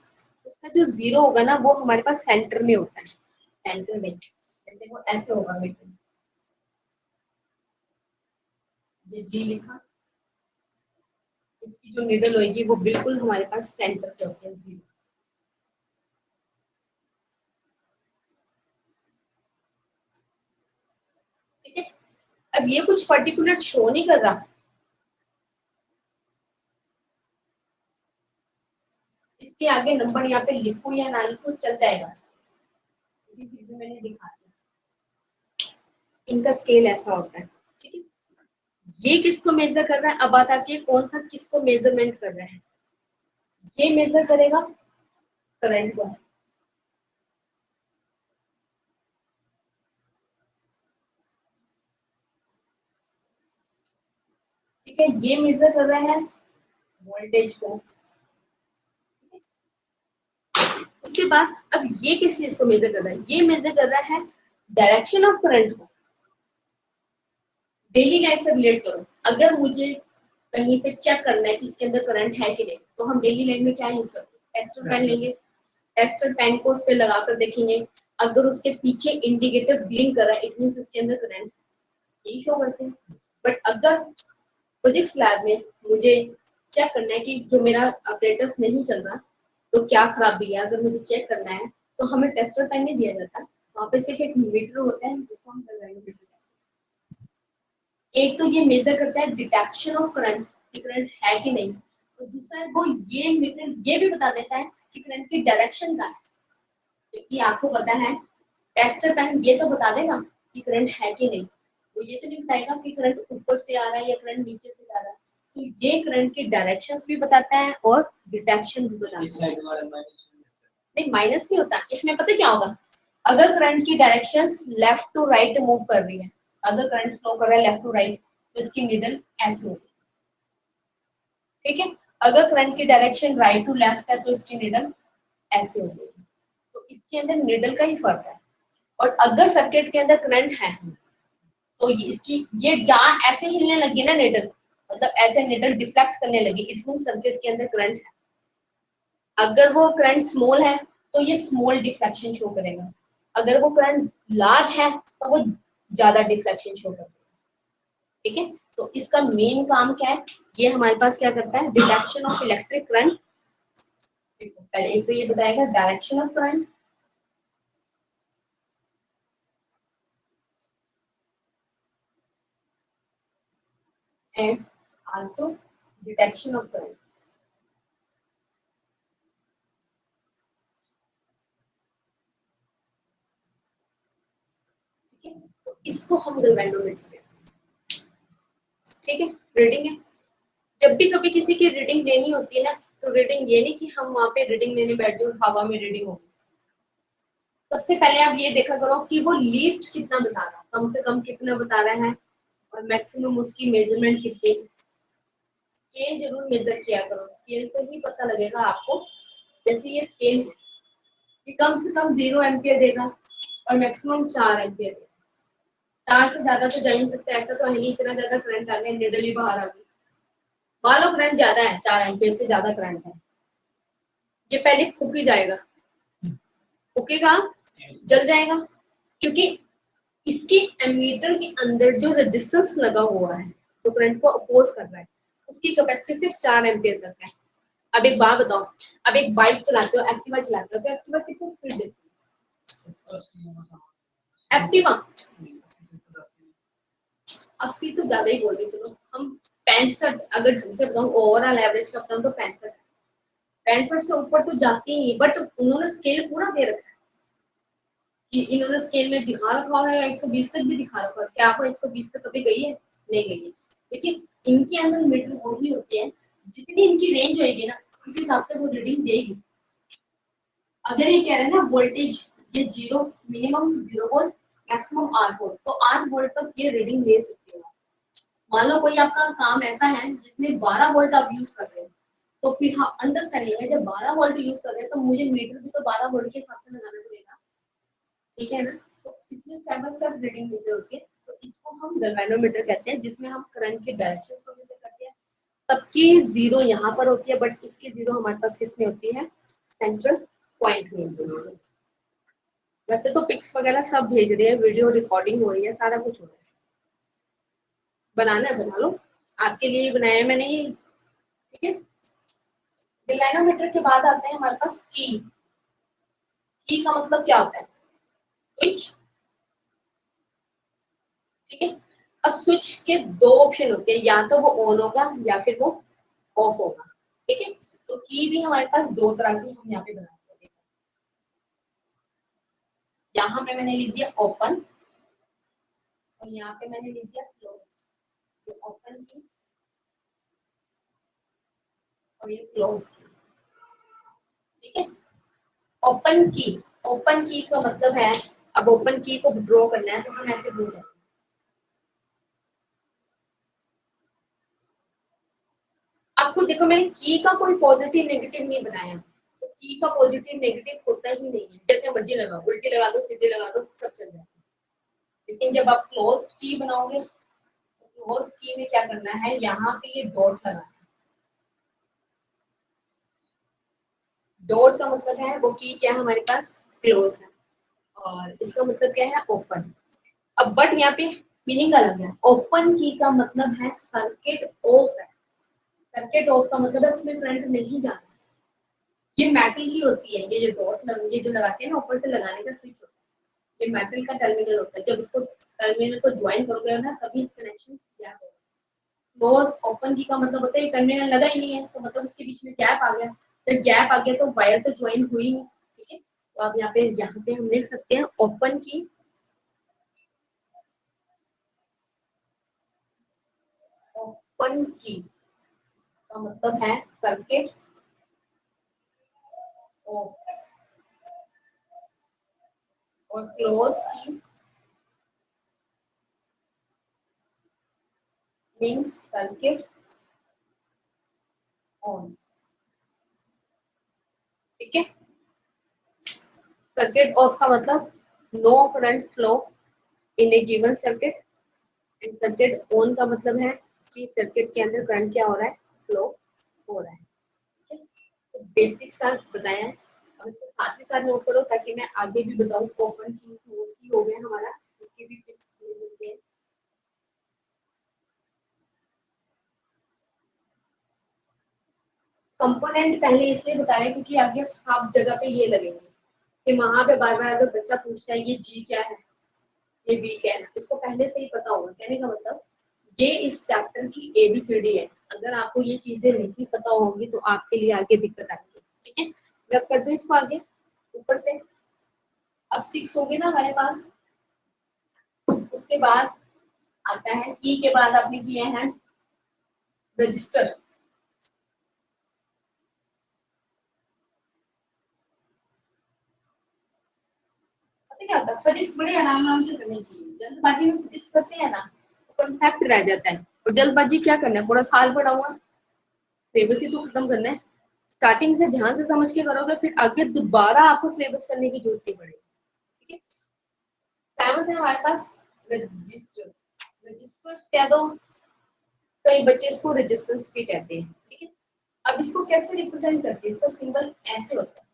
उसका जो जीरो होगा ना वो हमारे पास सेंटर में होता है, सेंटर में। जैसे वो ऐसे होगा मीटर, ये जी लिखा, इसकी जो निडल होगी वो बिल्कुल हमारे पास सेंटर पे होती है, जीरो। ठीक है। अब ये कुछ पर्टिकुलर शो नहीं कर रहा, इसके आगे नंबर यहाँ पे लिखो या ना लिखो चल जाएगा, फिर भी मैंने दिखा दिया। इनका स्केल ऐसा होता है। ठीक है। ये किसको मेजर कर रहा है? अब बात आती है कौन सा किसको मेजरमेंट कर रहा है। ये मेजर करेगा करंट को, ठीक है। ये मेजर कर रहा है वोल्टेज को। उसके बाद अब ये किस चीज को मेजर कर रहा है? ये मेजर कर रहा है डायरेक्शन ऑफ करंट को। डेली लाइफ से रिलेट करो। अगर मुझे कहीं पे चेक करना है कि इसके अंदर करंट है कि नहीं, तो हम डेली लाइफ में क्या यूज करते हैं, टेस्टर पेन लेंगे, टेस्टर पेन को उस पे लगाकर देखेंगे, अगर उसके पीछे इंडिकेटर ब्लिंक कर रहा है, इट मींस इसके अंदर करंट, यही शो करते हैं। बट अगर फिजिक्स लैब में मुझे चेक करना है कि जो मेरा ऑपरेटर्स नहीं चल रहा तो क्या खराबी है, अगर मुझे चेक करना है तो हमें टेस्टर पेन नहीं दिया जाता, वहाँ पे सिर्फ एक मीटर होता है जिसको हम गैल्वेनोमीटर कहते हैं। एक तो ये मेजर करता है डिटेक्शन ऑफ करंट, कि करंट है कि नहीं, और दूसरा वो ये मीटर ये भी बता देता है कि करंट की डायरेक्शन का है, जबकि आपको पता है टेस्टर पेन ये तो बता देगा कि करंट है कि नहीं, वो ये तो नहीं बताएगा कि करंट ऊपर से आ रहा है या करंट नीचे से जा रहा है। तो ये करंट की डायरेक्शंस भी बताता है और डिटेक्शन भी बताता है। नहीं, माइनस नहीं होता इसमें, पता क्या होगा, अगर करंट की directions left to right move कर रही है, अगर करंट फ्लो कर रहा है लेफ्ट टू राइट, तो इसकी निडल ऐसे होगी, ठीक है। अगर करंट की डायरेक्शन राइट टू लेफ्ट है तो इसकी निडल ऐसे होगी, तो इसके अंदर निडल का ही फर्क है। और अगर सर्किट के अंदर करंट है तो इसकी ये जहां ऐसे हिलने लगी ना निडल, मतलब ऐसे निडल डिफ्लेक्ट करने लगी, इट मीन सर्किट के अंदर करंट है। अगर वो करंट स्मॉल है तो ये स्मॉल डिफ्लेक्शन शो करेगा, अगर वो करंट लार्ज है तो वो ज्यादा डिफ्लेक्शन शो करेगा, ठीक है। तो इसका मेन काम क्या है, ये हमारे पास क्या करता है, डिटेक्शन ऑफ इलेक्ट्रिक करंट। देखो पहले एक तो ये बताएगा direction of current, and also detection of current, ठीक है। तो इसको हम गैल्वेनोमीटर कहते हैं, ठीक है। रीडिंग है, जब भी कभी किसी की रीडिंग लेनी होती है ना, तो रीडिंग ये नहीं कि हम वहां पे रीडिंग लेने बैठ जाओ हवा में रीडिंग होगी, सबसे पहले आप ये देखा करो कि वो लीस्ट कितना बता रहा है, कम से कम कितना बता रहा है, और मैक्सिमम उसकी मेजरमेंट कितनी है। स्केल जरूर मेजर किया करो, स्केल से ही पता लगेगा आपको। जैसे ये स्केल है, ये कम से कम 0 एम्पियर देगा और मैक्सिमम 4 एम्पियर देगा, 4 से ज्यादा तो जा ही नहीं सकता, ऐसा तो है नहीं इतना ज्यादा करंट आ गया निडल ही बाहर आ गई। मान लो करंट ज्यादा है, 4 एम्पियर से ज्यादा करंट है, ये पहले फूक ही जाएगा, फूकेगा, जल जाएगा, क्योंकि इसके एमीटर के अंदर जो रेजिस्टेंस लगा हुआ है, जो करंट को अपोज कर रहा है, उसकी कैपेसिटी सिर्फ 4 एम्पियर तक है। अब एक बात बताओ, अब एक बाइक चलाते हो, एक्टिवा चलाते हो, तो एक्टिवा कितनी स्पीड देती है, एक्टिवा 80 तो ज्यादा ही बोल दी, चलो हम 65, अगर ढंग से बताऊं ओवरऑल एवरेज का बताऊं तो 65, 65 से ऊपर तो जाती ही नहीं, बट उन्होंने स्केल पूरा दे रखा है कि इन्होंने स्केल में दिखा रखा है 120 तक भी दिखा रखा है, क्या आपको 120 तक कभी गई है, नहीं गई है, लेकिन इनके अंदर मीटर वही होती है, जितनी इनकी रेंज होगी ना उस हिसाब से वो रीडिंग देगी। अगर ये कह रहे हैं ना वोल्टेज ये 0 मिनिमम 0 वोल्ट मैक्सिमम 8 वोल्ट, तो 8 वोल्ट तक ये रीडिंग ले सकती है। मान लो कोई आपका काम ऐसा है जिसमें 12 वोल्ट आप यूज कर रहे हो, तो फिर हाँ अंडरस्टैंडिंग है, जब 12 वोल्ट यूज कर रहे हैं तो मुझे मीटर भी तो 12 वोल्ट के हिसाब से लगाना पड़ेगा, ठीक है ना। तो इसमें step by step reading measure होती है, तो इसको हम गैल्वेनोमीटर कहते हैं, जिसमें हम करंट के डायरेक्शंस को मेजर करते हैं। सबकी जीरो यहाँ पर होती है, बट इसकी जीरो हमारे पास किसमें होती है, सेंट्रल पॉइंट में होती है। वैसे तो पिक्स वगैरह सब भेज रहे हैं, वीडियो रिकॉर्डिंग हो रही है, सारा कुछ हो रहा है, बनाना है बना लो, आपके लिए बनाया है मैंने ये, ठीक है। गैल्वेनोमीटर के बाद आते हैं हमारे पास की। की का मतलब क्या होता है, स्विच, ठीक है। अब स्विच के दो ऑप्शन होते हैं, या तो वो ऑन होगा या फिर वो ऑफ होगा, ठीक है। तो की भी हमारे पास दो तरह की हम यहाँ पे बनाते हैं, यहाँ पे मैंने लिख दिया ओपन और यहाँ पे मैंने लिख दिया क्लोज, तो ओपन की और ये क्लोज की, ठीक है। ओपन की, ओपन की का मतलब है, अब ओपन की को ड्रॉ करना है तो हम ऐसे ड्रॉ करें, आपको देखो मैंने की का कोई पॉजिटिव नेगेटिव नहीं बनाया, तो की का पॉजिटिव नेगेटिव होता ही नहीं है, जैसे मर्जी लगाओ, उल्टी लगा दो सीधे लगा दो सब चल जाएगा। लेकिन जब आप क्लोज की बनाओगे, क्लोज की में क्या करना है, यहाँ पे ये डॉट लगाना है। डॉट का मतलब है वो की क्या है हमारे पास, क्लोज है, और इसका मतलब क्या है, ओपन। अब बट यहाँ पे मीनिंग अलग है। ओपन की का मतलब है सर्किट ऑफ है। सर्किट ऑफ का मतलब है उसमें करंट नहीं जाना। ये मेटल की होती है, ये जो डॉट ये जो लगाते हैं ना ऊपर से लगाने का स्विच होता है, ये मेटल का टर्मिनल होता है। जब इसको टर्मिनल को ज्वाइन करोगे ना तभी कनेक्शन क्या होगा। बहुत ओपन की का मतलब होता है ये टर्मिनल लगा ही नहीं है, तो मतलब उसके बीच में गैप आ गया। जब गैप आ गया तो वायर तो ज्वाइन हुई नहीं। ठीक है, तो आप यहाँ पे हम लिख सकते हैं ओपन की। ओपन की का मतलब है सर्किट ऑफ, और क्लोज की मीन्स सर्किट ऑन। ठीक है, सर्किट ऑफ का मतलब no current flow in a given circuit, and circuit on का मतलब है कि सर्किट के अंदर करंट क्या हो रहा है, फ्लो हो रहा है। ठीक है, तो बेसिक सा बताया है। अब इसको साथ ही साथ नोट करो ताकि मैं आगे भी बताऊं। ओपन की क्लोज की हो गया हमारा, इसके भी फिक्स मिलते हैं। कंपोनेंट पहले इसलिए बता रहे हैं क्योंकि आगे सब जगह पे ये लगेंगे कि वहां पे बार बार अगर बच्चा पूछता है ये जी क्या है, ये बी क्या है, उसको पहले से ही पता होगा। कहने का मतलब ये इस चैप्टर की एबीसीडी है। अगर आपको ये चीजें नहीं पता होंगी तो आपके लिए आगे दिक्कत आएगी। ठीक है, मैं कर दूं इसको आगे ऊपर से। अब 6 हो गए ना हमारे पास। उसके बाद आता है की के बाद आपने किए हैं रजिस्टर। पता क्या होता है, फिजिक्स बड़े आराम आराम से करनी चाहिए। जल्दबाजी में फिजिक्स करते हैं ना तो कंसेप्ट रह जाता है। और जल्दबाजी क्या करना है, पूरा साल पढ़ा हुआ सिलेबस ही तो खत्म करना है। स्टार्टिंग से ध्यान से समझ के करोगे फिर आगे दोबारा आपको सिलेबस करने की जरूरत नहीं पड़ेगी। ठीक है, 7th है हमारे पास रजिस्टर। रजिस्टर्स कह दो, कई बच्चे इसको रेजिस्टेंस भी कहते हैं। ठीक है, अब इसको कैसे रिप्रेजेंट करते हैं, इसका सिंबल ऐसे होता है।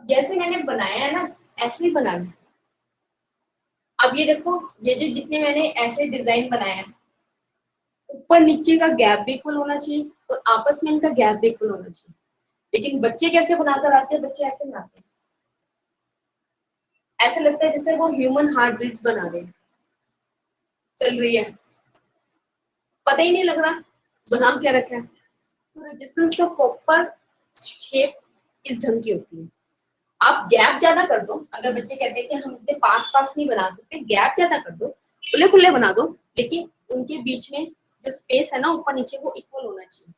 जैसे मैंने बनाया है ना ऐसे ही बनाना है। अब ये देखो, ये जो जितने मैंने ऐसे डिजाइन बनाया है, ऊपर नीचे का गैप भी इक्वल होना चाहिए और आपस में इनका गैप भी इक्वल होना चाहिए। लेकिन बच्चे कैसे बनाकर आते हैं, बच्चे ऐसे बनाते हैं, ऐसे लगता है जैसे वो ह्यूमन हार्ट बीट बना रहे हैं, चल रही है, पता ही नहीं लग रहा बना क्या रखा है। तो रेजिस्टेंस का प्रॉपर शेप इस ढंग की होती है। आप गैप ज्यादा कर दो, अगर बच्चे कहते हैं कि हम इतने पास पास नहीं बना सकते, गैप ज्यादा कर दो, खुले खुले बना दो, लेकिन उनके बीच में जो स्पेस है ना ऊपर नीचे वो इक्वल होना चाहिए।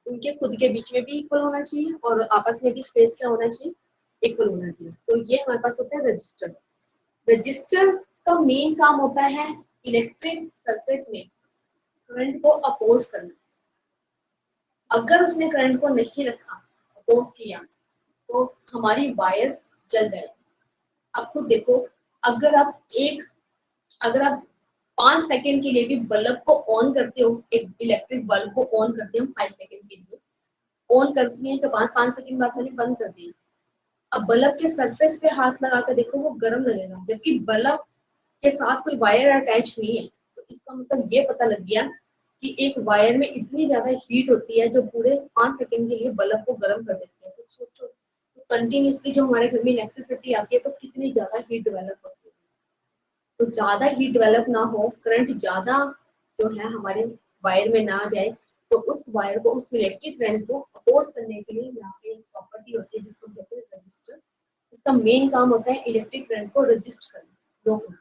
उनके खुद के बीच में भी इक्वल होना चाहिए और आपस में भी स्पेस क्या होना चाहिए, इक्वल होना चाहिए। तो ये हमारे पास होता है रजिस्टर। रजिस्टर का मेन काम होता है इलेक्ट्रिक सर्किट में करंट को अपोज करना। अगर उसने करंट को नहीं रखा, अपोज किया, तो हमारी वायर जल जाएगी। आप खुद देखो, अगर आप एक अगर आप 5 सेकंड के लिए भी बल्ब को ऑन करते हो, एक इलेक्ट्रिक बल्ब को ऑन करते हो 5 सेकंड के लिए, ऑन करती है तो 5 सेकंड बाद मैंने बंद कर दिया। अब बल्ब के सरफेस पे हाथ लगा कर देखो वो गर्म लगेगा, जबकि बल्ब के साथ कोई वायर अटैच नहीं है। तो इसका मतलब ये पता लग गया कि एक वायर में इतनी ज्यादा हीट होती है जो पूरे 5 सेकंड के लिए बल्ब को गर्म कर देती है। तो सोचो, तो कंटिन्यूसली जो हमारे घर में इलेक्ट्रिसिटी आती है तो कितनी ज्यादा हीट डेवलप होती है। तो ज्यादा हीट डेवलप ना हो, करंट ज्यादा जो है हमारे वायर में ना जाए, तो उस वायर को, उस इलेक्ट्रिक करंट को अपोज करने के लिए यहाँ पे एक प्रॉपर्टी होती है जिसको कहते हैं रजिस्टर। इसका मेन काम होता है इलेक्ट्रिक करंट को रजिस्ट करना, रोकना।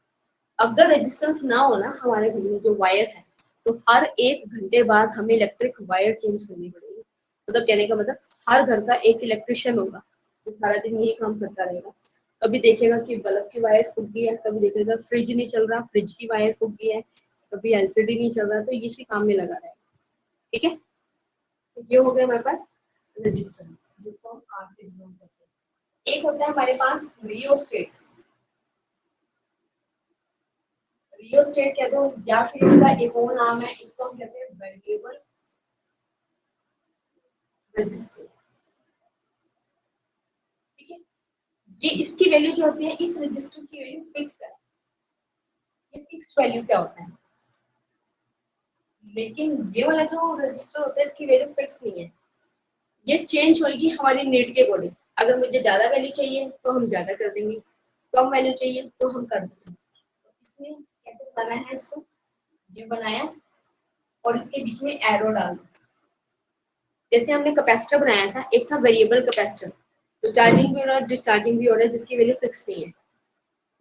अगर रेजिस्टेंस ना हो ना हमारे घर में जो वायर है, तो हर 1 घंटे बाद हमें इलेक्ट्रिक वायर चेंज करनी पड़ेगी। मतलब कहने का मतलब हर घर का एक इलेक्ट्रिशियन होगा जो सारा दिन यही काम करता रहेगा। कभी देखेगा कि बल्ब की वायर फूक गई है, कभी देखेगा फ्रिज नहीं चल रहा, फ्रिज की वायर फूक गई है, कभी एलसीडी नहीं चल रहा, तो इसी काम में लगा रहेगा। ठीक है, तो ये हो गया हमारे पास रजिस्टर, जिसको हम आर से डिनोट करते हैं। एक होता है हमारे पास रियोस्टेट। रियोस्टेट कहते हो या फिर इसका एक और नाम है, इसको हम कहते हैं वेरिएबल रजिस्टर। ठीक है, ये इसकी वैल्यू जो होती है, इस रजिस्टर की वैल्यू फिक्स है। ये फिक्स्ड वैल्यू क्या होता है, लेकिन ये वाला जो रजिस्टर होता है इसकी वैल्यू फिक्स नहीं है, ये चेंज होगी हमारी नीड के अकॉर्डिंग। अगर मुझे ज्यादा वैल्यू चाहिए तो हम ज्यादा कर देंगे, कम वैल्यू चाहिए तो हम कर देंगे। तो इसमें कैसे बनाना है इसको, ये बनाया और इसके बीच में एरो डाल दिया। जैसे हमने कैपेसिटर बनाया था, एक था वेरिएबल कैपेसिटर, तो चार्जिंग भी हो रहा है डिस्चार्जिंग भी हो रहा है, जिसकी वैल्यू फिक्स नहीं है।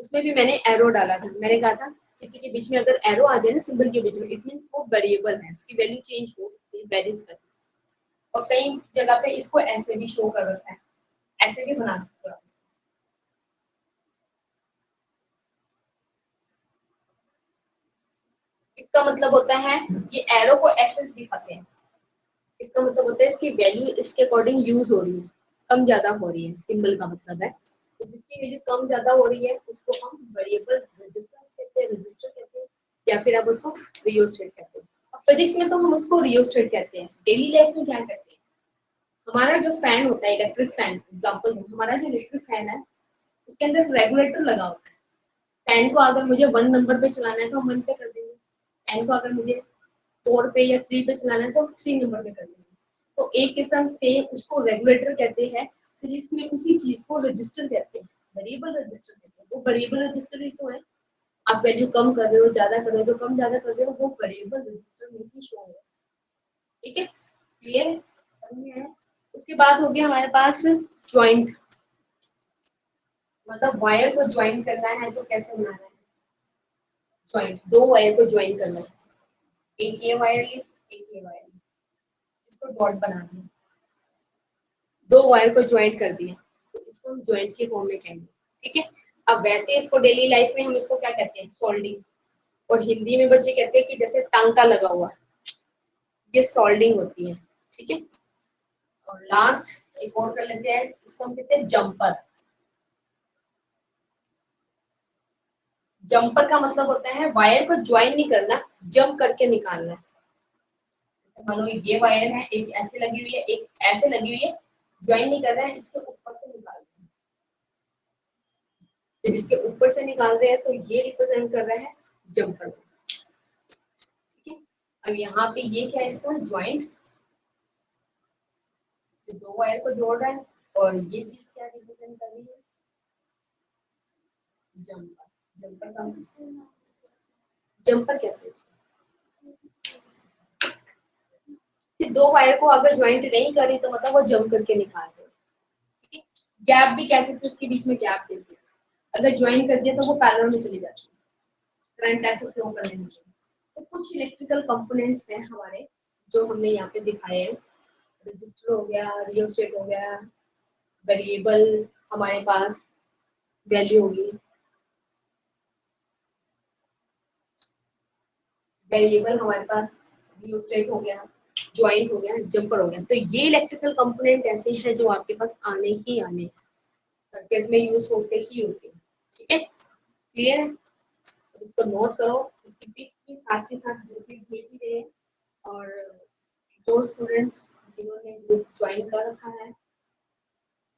उसमें भी मैंने एरो डाला था, मैंने कहा था किसी के बीच में अगर एरो आ जाए ना सिंबल के बीच में, इट मींस वो वेरिएबल है, उसकी वैल्यू चेंज हो सकती है, वेरीज करती है। और कई जगह पे इसको ऐसे भी शो कर रखा है, ऐसे भी बना सकते हो आप। इसका मतलब होता है, ये एरो को ऐसे दिखाते हैं, इसका मतलब होता है इसकी वैल्यू इसके अकॉर्डिंग यूज हो रही है, कम ज्यादा हो रही है, सिंबल का मतलब है। तो जिसकी वैल्यू कम ज्यादा हो रही है उसको हम वेरिएबल रजिस्टेंस कहते हैं, रजिस्टर कहते हैं, या फिर आप उसको रियोस्टेट कहते हैं। और फिजिक्स में तो हम उसको रियोस्टेट कहते हैं। डेली लाइफ में क्या करते हैं, हमारा जो फैन होता है, इलेक्ट्रिक फैन एग्जाम्पल, हमारा जो इलेक्ट्रिक फैन है उसके अंदर रेगुलेटर लगा होता है। फैन को अगर मुझे 1 नंबर पे चलाना है तो हम 1 पे कर देंगे, फैन को अगर मुझे 4 पे या 3 पे चलाना है तो 3 नंबर पे कर देंगे। तो एक किस्म से उसको रेगुलेटर कहते हैं। फिजिक्स में उसी चीज को रजिस्टर कहते हैं, वेरिएबल रजिस्टर कहते हैं। वो वेरिएबल रजिस्टर ही तो है, आप वैल्यू कम कर रहे हो ज्यादा कर रहे हो, जो कम ज्यादा कर रहे हो वो वेरिएबल रजिस्टर में ही शो होगा। ठीक है, क्लियर है, समझ में आया। उसके बाद हो गया हमारे पास ज्वाइंट, मतलब वायर को ज्वाइन करना है तो कैसे बनाना है, ज्वाइंट, दो वायर को ज्वाइन करना है, एक ये वायर ली, एक ये वायर ली, इसको डॉट बना दिया, दो वायर को ज्वाइन कर दिया, तो इसको हम ज्वाइंट के फॉर्म में कहेंगे। ठीक है, अब वैसे इसको डेली लाइफ में हम इसको क्या कहते हैं, सोल्डिंग। और हिंदी में बच्चे कहते हैं कि जैसे टांका लगा हुआ, ये सोल्डिंग होती है। ठीक है, और लास्ट एक और कर लेते हैं, इसको हम कहते हैं जंपर। जंपर का मतलब होता है वायर को ज्वाइन नहीं करना, जंप करके निकालना है। जैसे मान लो ये वायर है, एक ऐसे लगी हुई है, एक ऐसे लगी हुई है, ज्वाइन नहीं कर रहा है, इसके ऊपर से निकाल रहे हैं। जब इसके ऊपर से निकाल रहे हैं तो ये रिप्रेजेंट कर रहा है जंपर। ठीक है, अब यहाँ पे ये क्या है, इसका ज्वाइंट, जो दो वायर को जोड़ रहा है, और ये चीज क्या रिप्रेजेंट कर रही है, जंपर। जंपर का जंपर कहते हैं इसको। सिर्फ दो वायर को अगर ज्वाइंट नहीं करी तो मतलब वो जंप करके निकाल रहे हैं। गैप भी कह सकते, उसके बीच में गैप देते हैं, अगर ज्वाइन कर दिया तो वो पैरेलल में चली जाती है, करंट ऐसे फ्लो करने में। तो कुछ इलेक्ट्रिकल कंपोनेंट्स हैं हमारे जो हमने यहाँ पे दिखाए हैं, रजिस्टर हो गया, रियोस्टेट हो गया, वेरिएबल हमारे पास वैल्यू होगी, वेरिएबल हमारे पास रियोस्टेट हो गया, ज्वाइंट हो गया, जंपर हो गया। तो ये इलेक्ट्रिकल कंपोनेंट ऐसे हैं जो आपके पास आने ही आने हैं, सर्किट में यूज होते ही होते हैं। ठीक है, क्लियर है, तो इसको नोट करो, इसकी पिक्स भी साथ के साथ ग्रुप में भेज ही रहे हैं। और जो स्टूडेंट्स जिन्होंने ग्रुप ज्वाइन कर रखा है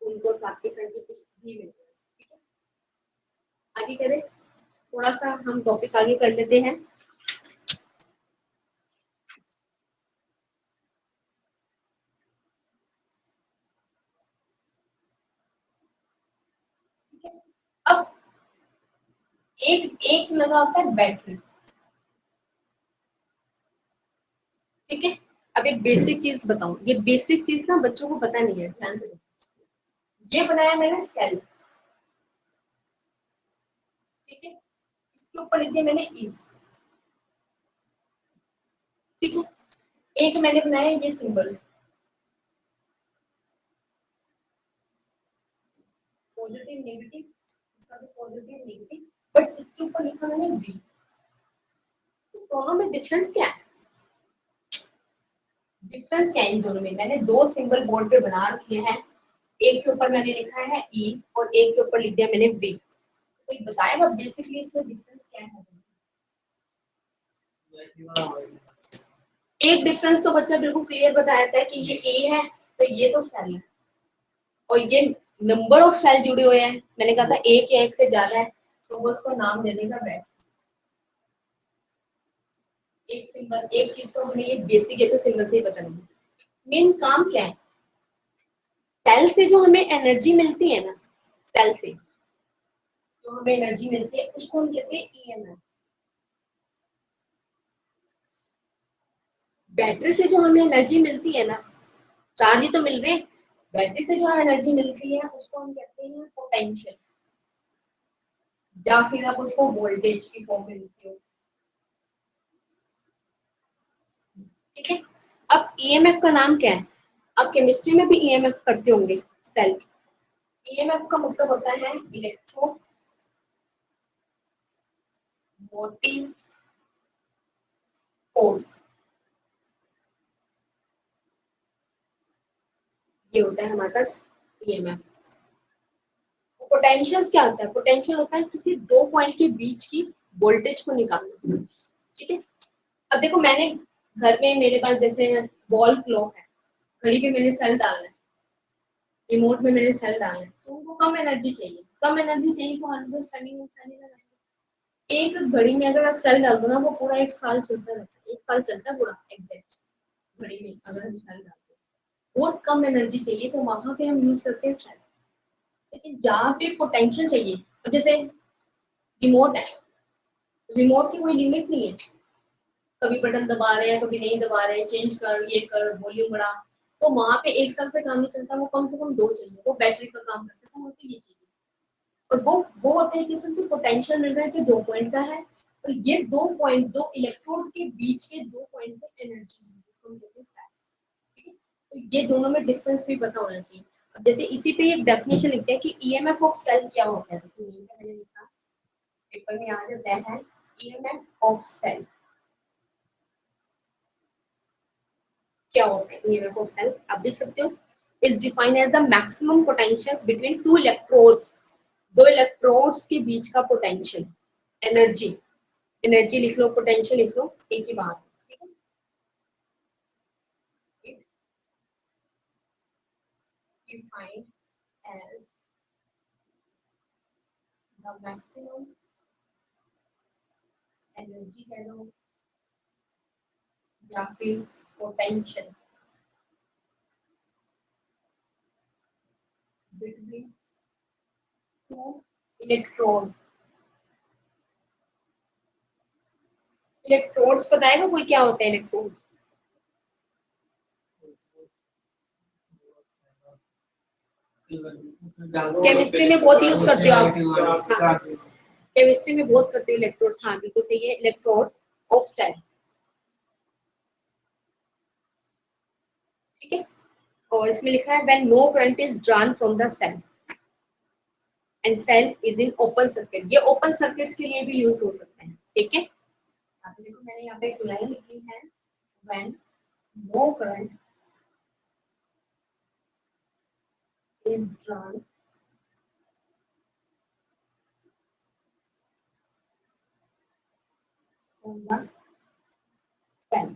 उनको साथ के साथ की पिक्स भी मिल रही है। ठीक है, आगे करें, थोड़ा सा हम टॉपिक आगे कर लेते हैं। अब एक एक लगा होता है बैटरी। ठीक है, अब एक बेसिक चीज बताऊं, ये बेसिक चीज ना बच्चों को पता नहीं है, ध्यान से। ये बनाया मैंने सेल। ठीक है, इसके ऊपर लिख दिया मैंने ई। ठीक है, एक मैंने बनाया ये सिंबल, पॉजिटिव नेगेटिव, इसका भी पॉजिटिव नेगेटिव, बट इसके ऊपर लिखा मैंने बी। तो दोनों में डिफरेंस क्या है, डिफरेंस क्या है इन दोनों में, मैंने दो सिंबल बोर्ड पे बना रखे हैं, एक के ऊपर मैंने लिखा है ई और एक के ऊपर लिख दिया मैंने बी। तो बताया बेसिकली इसमें डिफरेंस क्या है। एक डिफरेंस तो बच्चा बिल्कुल क्लियर बताया था कि ये ए है तो ये तो सेल है, और ये नंबर ऑफ सेल जुड़े हुए हैं, मैंने कहा था एक या एक से ज्यादा है तो वो उसको नाम दे देगा बैट। एक सिंबल, एक चीज तो हमें ये बेसिक है तो सिंबल से ही पता नहीं। मेन काम क्या है, सेल से जो हमें एनर्जी मिलती है ना, सेल से जो हमें एनर्जी मिलती है उसको हम कहते हैं ईएमएफ। बैटरी से जो हमें एनर्जी मिलती है ना, चार्ज ही तो मिल रहे हैं, बैटरी से जो एनर्जी मिलती है उसको हम कहते हैं पोटेंशियल, या फिर आप उसको वोल्टेज की फॉर्म में लिखते हो। ठीक है, अब ईएमएफ का नाम क्या है, आप केमिस्ट्री में भी ईएमएफ करते होंगे सेल। ईएमएफ का मतलब होता है इलेक्ट्रो मोटिव फोर्स, ये होता है हमारे पास ईएमएफ। पोटेंशियल क्या होता है, पोटेंशियल होता है किसी दो पॉइंट के बीच की वोल्टेज को निकालना। ठीक है, अब देखो मैंने घर में मेरे पास जैसे वॉल क्लॉक है, घड़ी पे मैंने सेल डालना है, रिमोट में मैंने सेल डालना है, तो उनको कम एनर्जी चाहिए, कम एनर्जी चाहिए तो अंडरस्टैंडिंग एक घड़ी में अगर आप सेल डाल दो ना वो पूरा एक साल चलता रहता है, एक साल चलता है पूरा एग्जैक्ट घड़ी में अगर हम सेल डालते हैं। बहुत कम एनर्जी चाहिए तो वहां पे हम यूज करते हैं सेल। लेकिन जहाँ पे पोटेंशियल चाहिए, तो जैसे रिमोट है, रिमोट की कोई लिमिट नहीं है, कभी बटन दबा रहे हैं कभी नहीं दबा रहे हैं, चेंज कर ये कर वॉल्यूम बढ़ा, तो वहां पे एक साल से काम नहीं चलता, वो कम से कम दो चाहिए, वो बैटरी का काम करता है, तो वहाँ पे ये चाहिए। और वो होता है कि सिर्फ पोटेंशियल मिल रहा है जो दो पॉइंट का है, और ये दो पॉइंट दो इलेक्ट्रोड के बीच के दो पॉइंट पे एनर्जी है जिसको हम कहते हैं सेल। ठीक है, तो ये दोनों में डिफरेंस भी पता होना चाहिए। अब जैसे इसी पे एक डेफिनेशन लिखते हैं कि ईएमएफ ऑफ सेल क्या होता है, जैसे मैंने लिखा पेपर में आ जाता है ईएमएफ ऑफ सेल क्या होता है। ईएमएफ ऑफ सेल आप देख सकते हो, is defined as the maximum potential between two electrodes, दो इलेक्ट्रोड्स के बीच का पोटेंशियल, एनर्जी, एनर्जी लिख लो पोटेंशियल लिख लो एक ही बात। ठीक है, defined as the maximum energy कह लो या फिर potential between two electrodes. Electrodes बताएगा कोई क्या होता है इलेक्ट्रोड्स? केमिस्ट्री में बहुत यूज करते हो आप, हाँ केमिस्ट्री में बहुत करते हो इलेक्ट्रोड्स, हाँ बिल्कुल सही है, इलेक्ट्रोड्स ऑफ सेल। ठीक है, और इसमें लिखा है when no current is drawn from the cell and cell is in open circuit, ये ओपन सर्किट्स के लिए भी यूज हो सकते हैं। ठीक है, आप देखो मैंने यहाँ पे एक लाइन लिखी है when no current is drawn from the cell.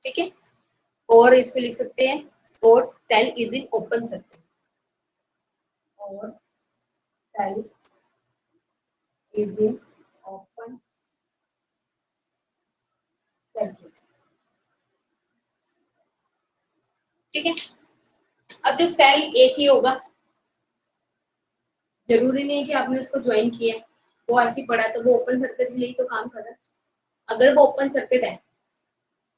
ठीक है, और इसमें लिख सकते हैं और cell is in open circuit, और cell is in open circuit. ठीक है, अब जो सेल एक ही होगा, जरूरी नहीं है कि आपने उसको ज्वाइन किया है, वो ऐसी पड़ा है तो वो ओपन सर्किट के लिए तो काम कर रहा है। अगर वो ओपन सर्किट है,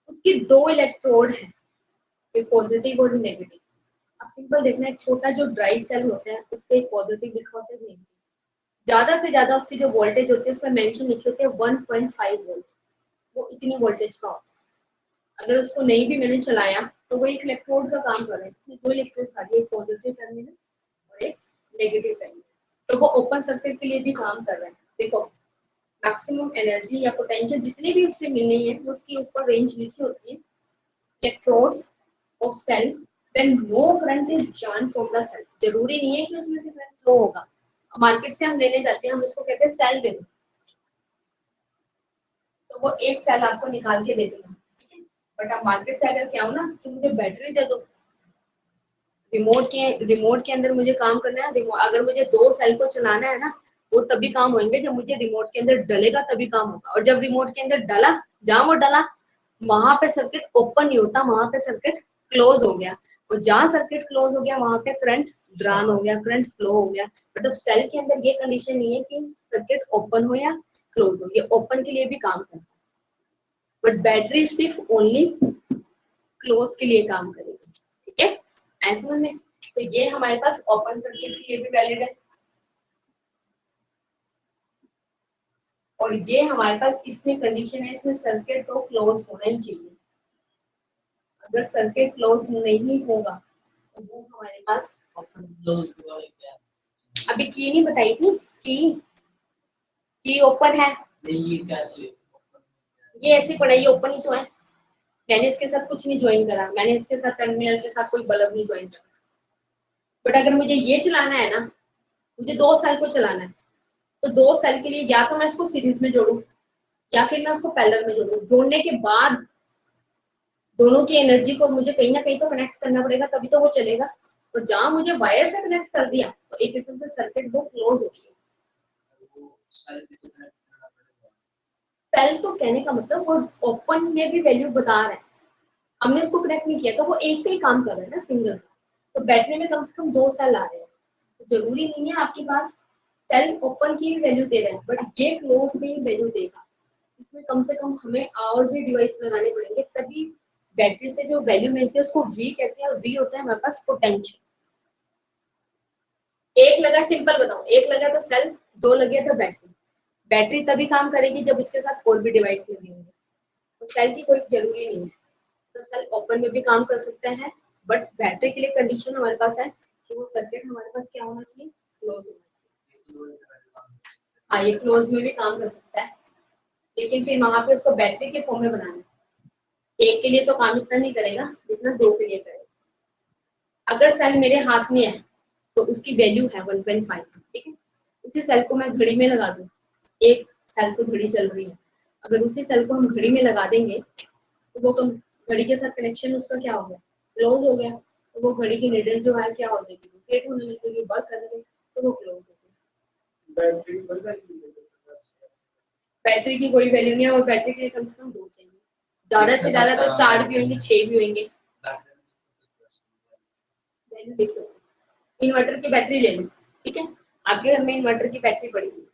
उसकी दो इलेक्ट्रोड है, एक पॉजिटिव और नेगेटिव। अब सिंपल देखना, एक छोटा जो ड्राई सेल होता है उस पर एक पॉजिटिव लिखा होता है, नेगेटिव, ज्यादा से ज्यादा उसकी जो वोल्टेज होती है उसमें मेंशन लिखे होते हैं 1.5 वोल्ट, वो इतनी वोल्टेज का होता है। अगर उसको नहीं भी मैंने चलाया तो वो एक इलेक्ट्रोड का काम कर रहा है, इसमें दो इलेक्ट्रोड आ रही है, एक पॉजिटिव टर्मिनल और एक नेगेटिव टर्मिनल, तो वो ओपन सर्किट के लिए भी काम कर रहा है। देखो मैक्सिमम एनर्जी या पोटेंशियल जितनी भी उससे मिलनी है उसकी ऊपर रेंज लिखी होती है, electrodes of cell when no current is drawn from the cell. जरूरी नहीं है कि उसमें से करंट फ्लो होगा, मार्केट से हम लेने जाते हैं, हम इसको कहते हैं सेल दे दो, तो वो एक सेल आपको निकाल के दे देगा, ठीक है। बट आप मार्केट से अगर क्या हो ना कि मुझे बैटरी दे दो, रिमोट के अंदर मुझे काम करना है, अगर मुझे 2 सेल को चलाना है ना, वो तभी काम होंगे जब मुझे रिमोट के अंदर डलेगा तभी काम होगा। और जब रिमोट के अंदर डला, जहां वो डला वहां पे सर्किट ओपन नहीं होता, वहां पे सर्किट क्लोज हो गया। और जहां सर्किट क्लोज हो गया वहां पे करंट ड्रान हो गया, करंट फ्लो हो गया। मतलब सेल के अंदर ये कंडीशन नहीं है कि सर्किट ओपन हो या क्लोज हो, ये ओपन के लिए भी काम करता है, बट बैटरी सिर्फ ओनली क्लोज के लिए काम करेगी, ठीक है। ऐसे समझ में। तो ये हमारे पास ओपन सर्किट के लिए भी वैलिड है, और ये हमारे पास इसमें कंडीशन है, इसमें सर्किट तो क्लोज होना ही चाहिए। अगर सर्किट क्लोज नहीं होगा तो वो हमारे पास अभी की नहीं बताई थी, की ओपन है, ये कैसे ये ऐसे पड़ा, ये ओपन ही तो है। मैंने इसके साथ कुछ नहीं ज्वाइन करा, मैंने इसके साथ टर्मिनल के साथ कोई बल्ब नहीं ज्वाइन करा। बट अगर मुझे ये चलाना है ना, मुझे 2 सेल को चलाना है, तो 2 सेल के लिए या तो मैं इसको सीरीज में जोड़ू या फिर मैं उसको पैरेलल में जोड़ू। जोड़ने के बाद दोनों की एनर्जी को मुझे कहीं ना कहीं तो कनेक्ट करना पड़ेगा, तभी तो वो चलेगा। और जहां मुझे वायर से कनेक्ट कर दिया तो एक किस्म से सर्किट वो क्लोज हो गया। सेल तो कहने का मतलब वो ओपन में भी वैल्यू बता रहा है, हमने उसको कनेक्ट नहीं किया तो वो एक का ही काम कर रहा है ना, सिंगल। तो बैटरी में कम से कम 2 सेल आ रहे हैं, तो जरूरी नहीं है आपके पास सेल ओपन की वैल्यू दे रहा है, बट ये क्लोज में ही वैल्यू देगा। इसमें कम से कम हमें और भी डिवाइस लगाने पड़ेंगे, तभी बैटरी से जो वैल्यू मिलती है उसको वी कहते हैं, और वी होता है हमारे पास पोटेंशियल। एक लगा, सिंपल बताऊं, एक लगा तो सेल, 2 लगे तो बैटरी। बैटरी तभी काम करेगी जब इसके साथ और भी डिवाइस लगे होंगे, तो सेल की कोई जरूरी नहीं है। तो सेल ओपन में भी काम कर सकते हैं, बट बैटरी के लिए कंडीशन हमारे पास है कि वो सर्किट हमारे पास क्या होना चाहिए, क्लोज होना चाहिए। हाँ, ये क्लोज में भी काम कर सकता है, लेकिन फिर वहां पे उसको बैटरी के फॉर्म में बनाना है। एक के लिए तो काम इतना नहीं करेगा जितना 2 के लिए करेगा। अगर सेल मेरे हाथ में है तो उसकी वैल्यू है 1.5, ठीक है। उसी सेल को मैं घड़ी में लगा दूं, एक सेल से घड़ी चल रही है, अगर उसी सेल को हम घड़ी में लगा देंगे तो वो घड़ी के साथ कनेक्शन उसका क्या हो गया, क्लोज हो गया। तो वो घड़ी की नीडल जो है क्या हो जाएगी, रोटेट होने लगेगी, वर्क करने लगेगी, तो वो क्लोज हो गई। बैटरी की कोई वैल्यू नहीं है, और बैटरी के लिए कम से कम 2 चाहिए, ज्यादा से ज्यादा तो 4 भी होंगे, 6 भी होंगे। देखो, इन्वर्टर की बैटरी ले लो, ठीक है। आपके घर में इन्वर्टर की बैटरी पड़ी हुई है,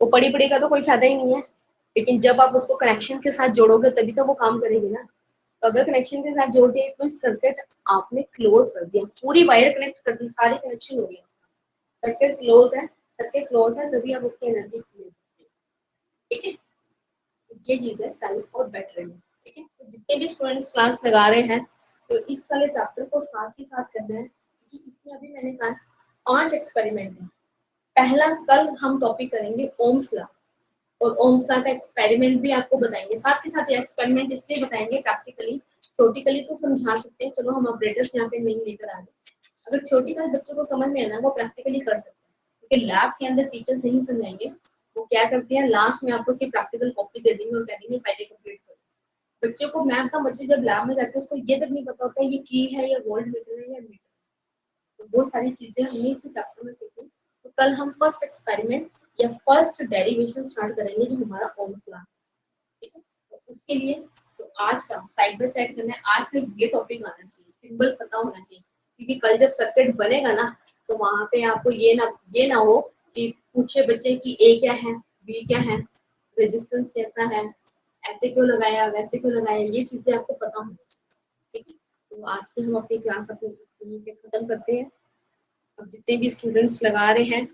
वो पड़ी पड़ी का तो कोई फायदा ही नहीं है, लेकिन जब आप उसको कनेक्शन के साथ जोड़ोगे तभी तो वो काम करेगी ना। तो अगर कनेक्शन के साथ जोड़ दिया तो सर्किट आपने क्लोज कर दिया, पूरी वायर कनेक्ट कर दी, सारे कनेक्शन हो गया उसका, सर्किट क्लोज है। सर्किट क्लोज है तभी आप उसकी एनर्जी ले सकते हैं, ठीक है। ये चीज है सेल और बैटरी में, ठीक है। तो जितने भी स्टूडेंट्स क्लास लगा रहे हैं तो इस वाले चैप्टर को साथ ही साथ करना है, क्योंकि इसमें अभी मैंने कहा 5 एक्सपेरिमेंट है। पहला कल हम टॉपिक करेंगे ओम्स लॉ, और ओम्स लॉ का एक्सपेरिमेंट भी आपको बताएंगे, साथ के साथ ये एक्सपेरिमेंट इसलिए बताएंगे प्रैक्टिकली, थ्योरेटिकली तो समझा सकते हैं, चलो हम ऑपरेटर्स यहाँ पे नहीं लेकर आ जाए। अगर थ्योरेटिकल बच्चों को समझ में आना, वो प्रैक्टिकली कर सकते हैं, क्योंकि लैब के अंदर टीचर्स नहीं समझाएंगे। वो क्या करते हैं, लास्ट में आपको सिर्फ प्रैक्टिकल कॉपी दे देंगे और कह देंगे पहले कंप्लीट करो। बच्चों को, मैथ का बच्चे जब लैब में जाते हैं उसको ये तक नहीं पता होता है ये की है या वोल्ट मीटर है या मीटर, तो वो सारी चीजें हमने इस चैप्टर में सीखी। तो कल हम फर्स्ट एक्सपेरिमेंट या फर्स्ट डेरिवेशन स्टार्ट करेंगे जो हमारा ओम्स लॉ, ठीक है। तो उसके लिए तो आज का साइड बाय साइड करना है, आज का ये टॉपिक आना चाहिए, सिंबल पता होना चाहिए, क्योंकि कल जब सर्किट बनेगा ना तो वहां पे आपको ये ना हो कि पूछे बच्चे कि ए क्या है, बी क्या है, रेजिस्टेंस कैसा है, ऐसे क्यों लगाया, वैसे क्यों लगाया, ये चीजें आपको पता होनी चाहिए, ठीक है। तो आज की हम अपनी क्लास अपनी यहीं पे खत्म करते हैं। अब जितने भी स्टूडेंट्स लगा रहे हैं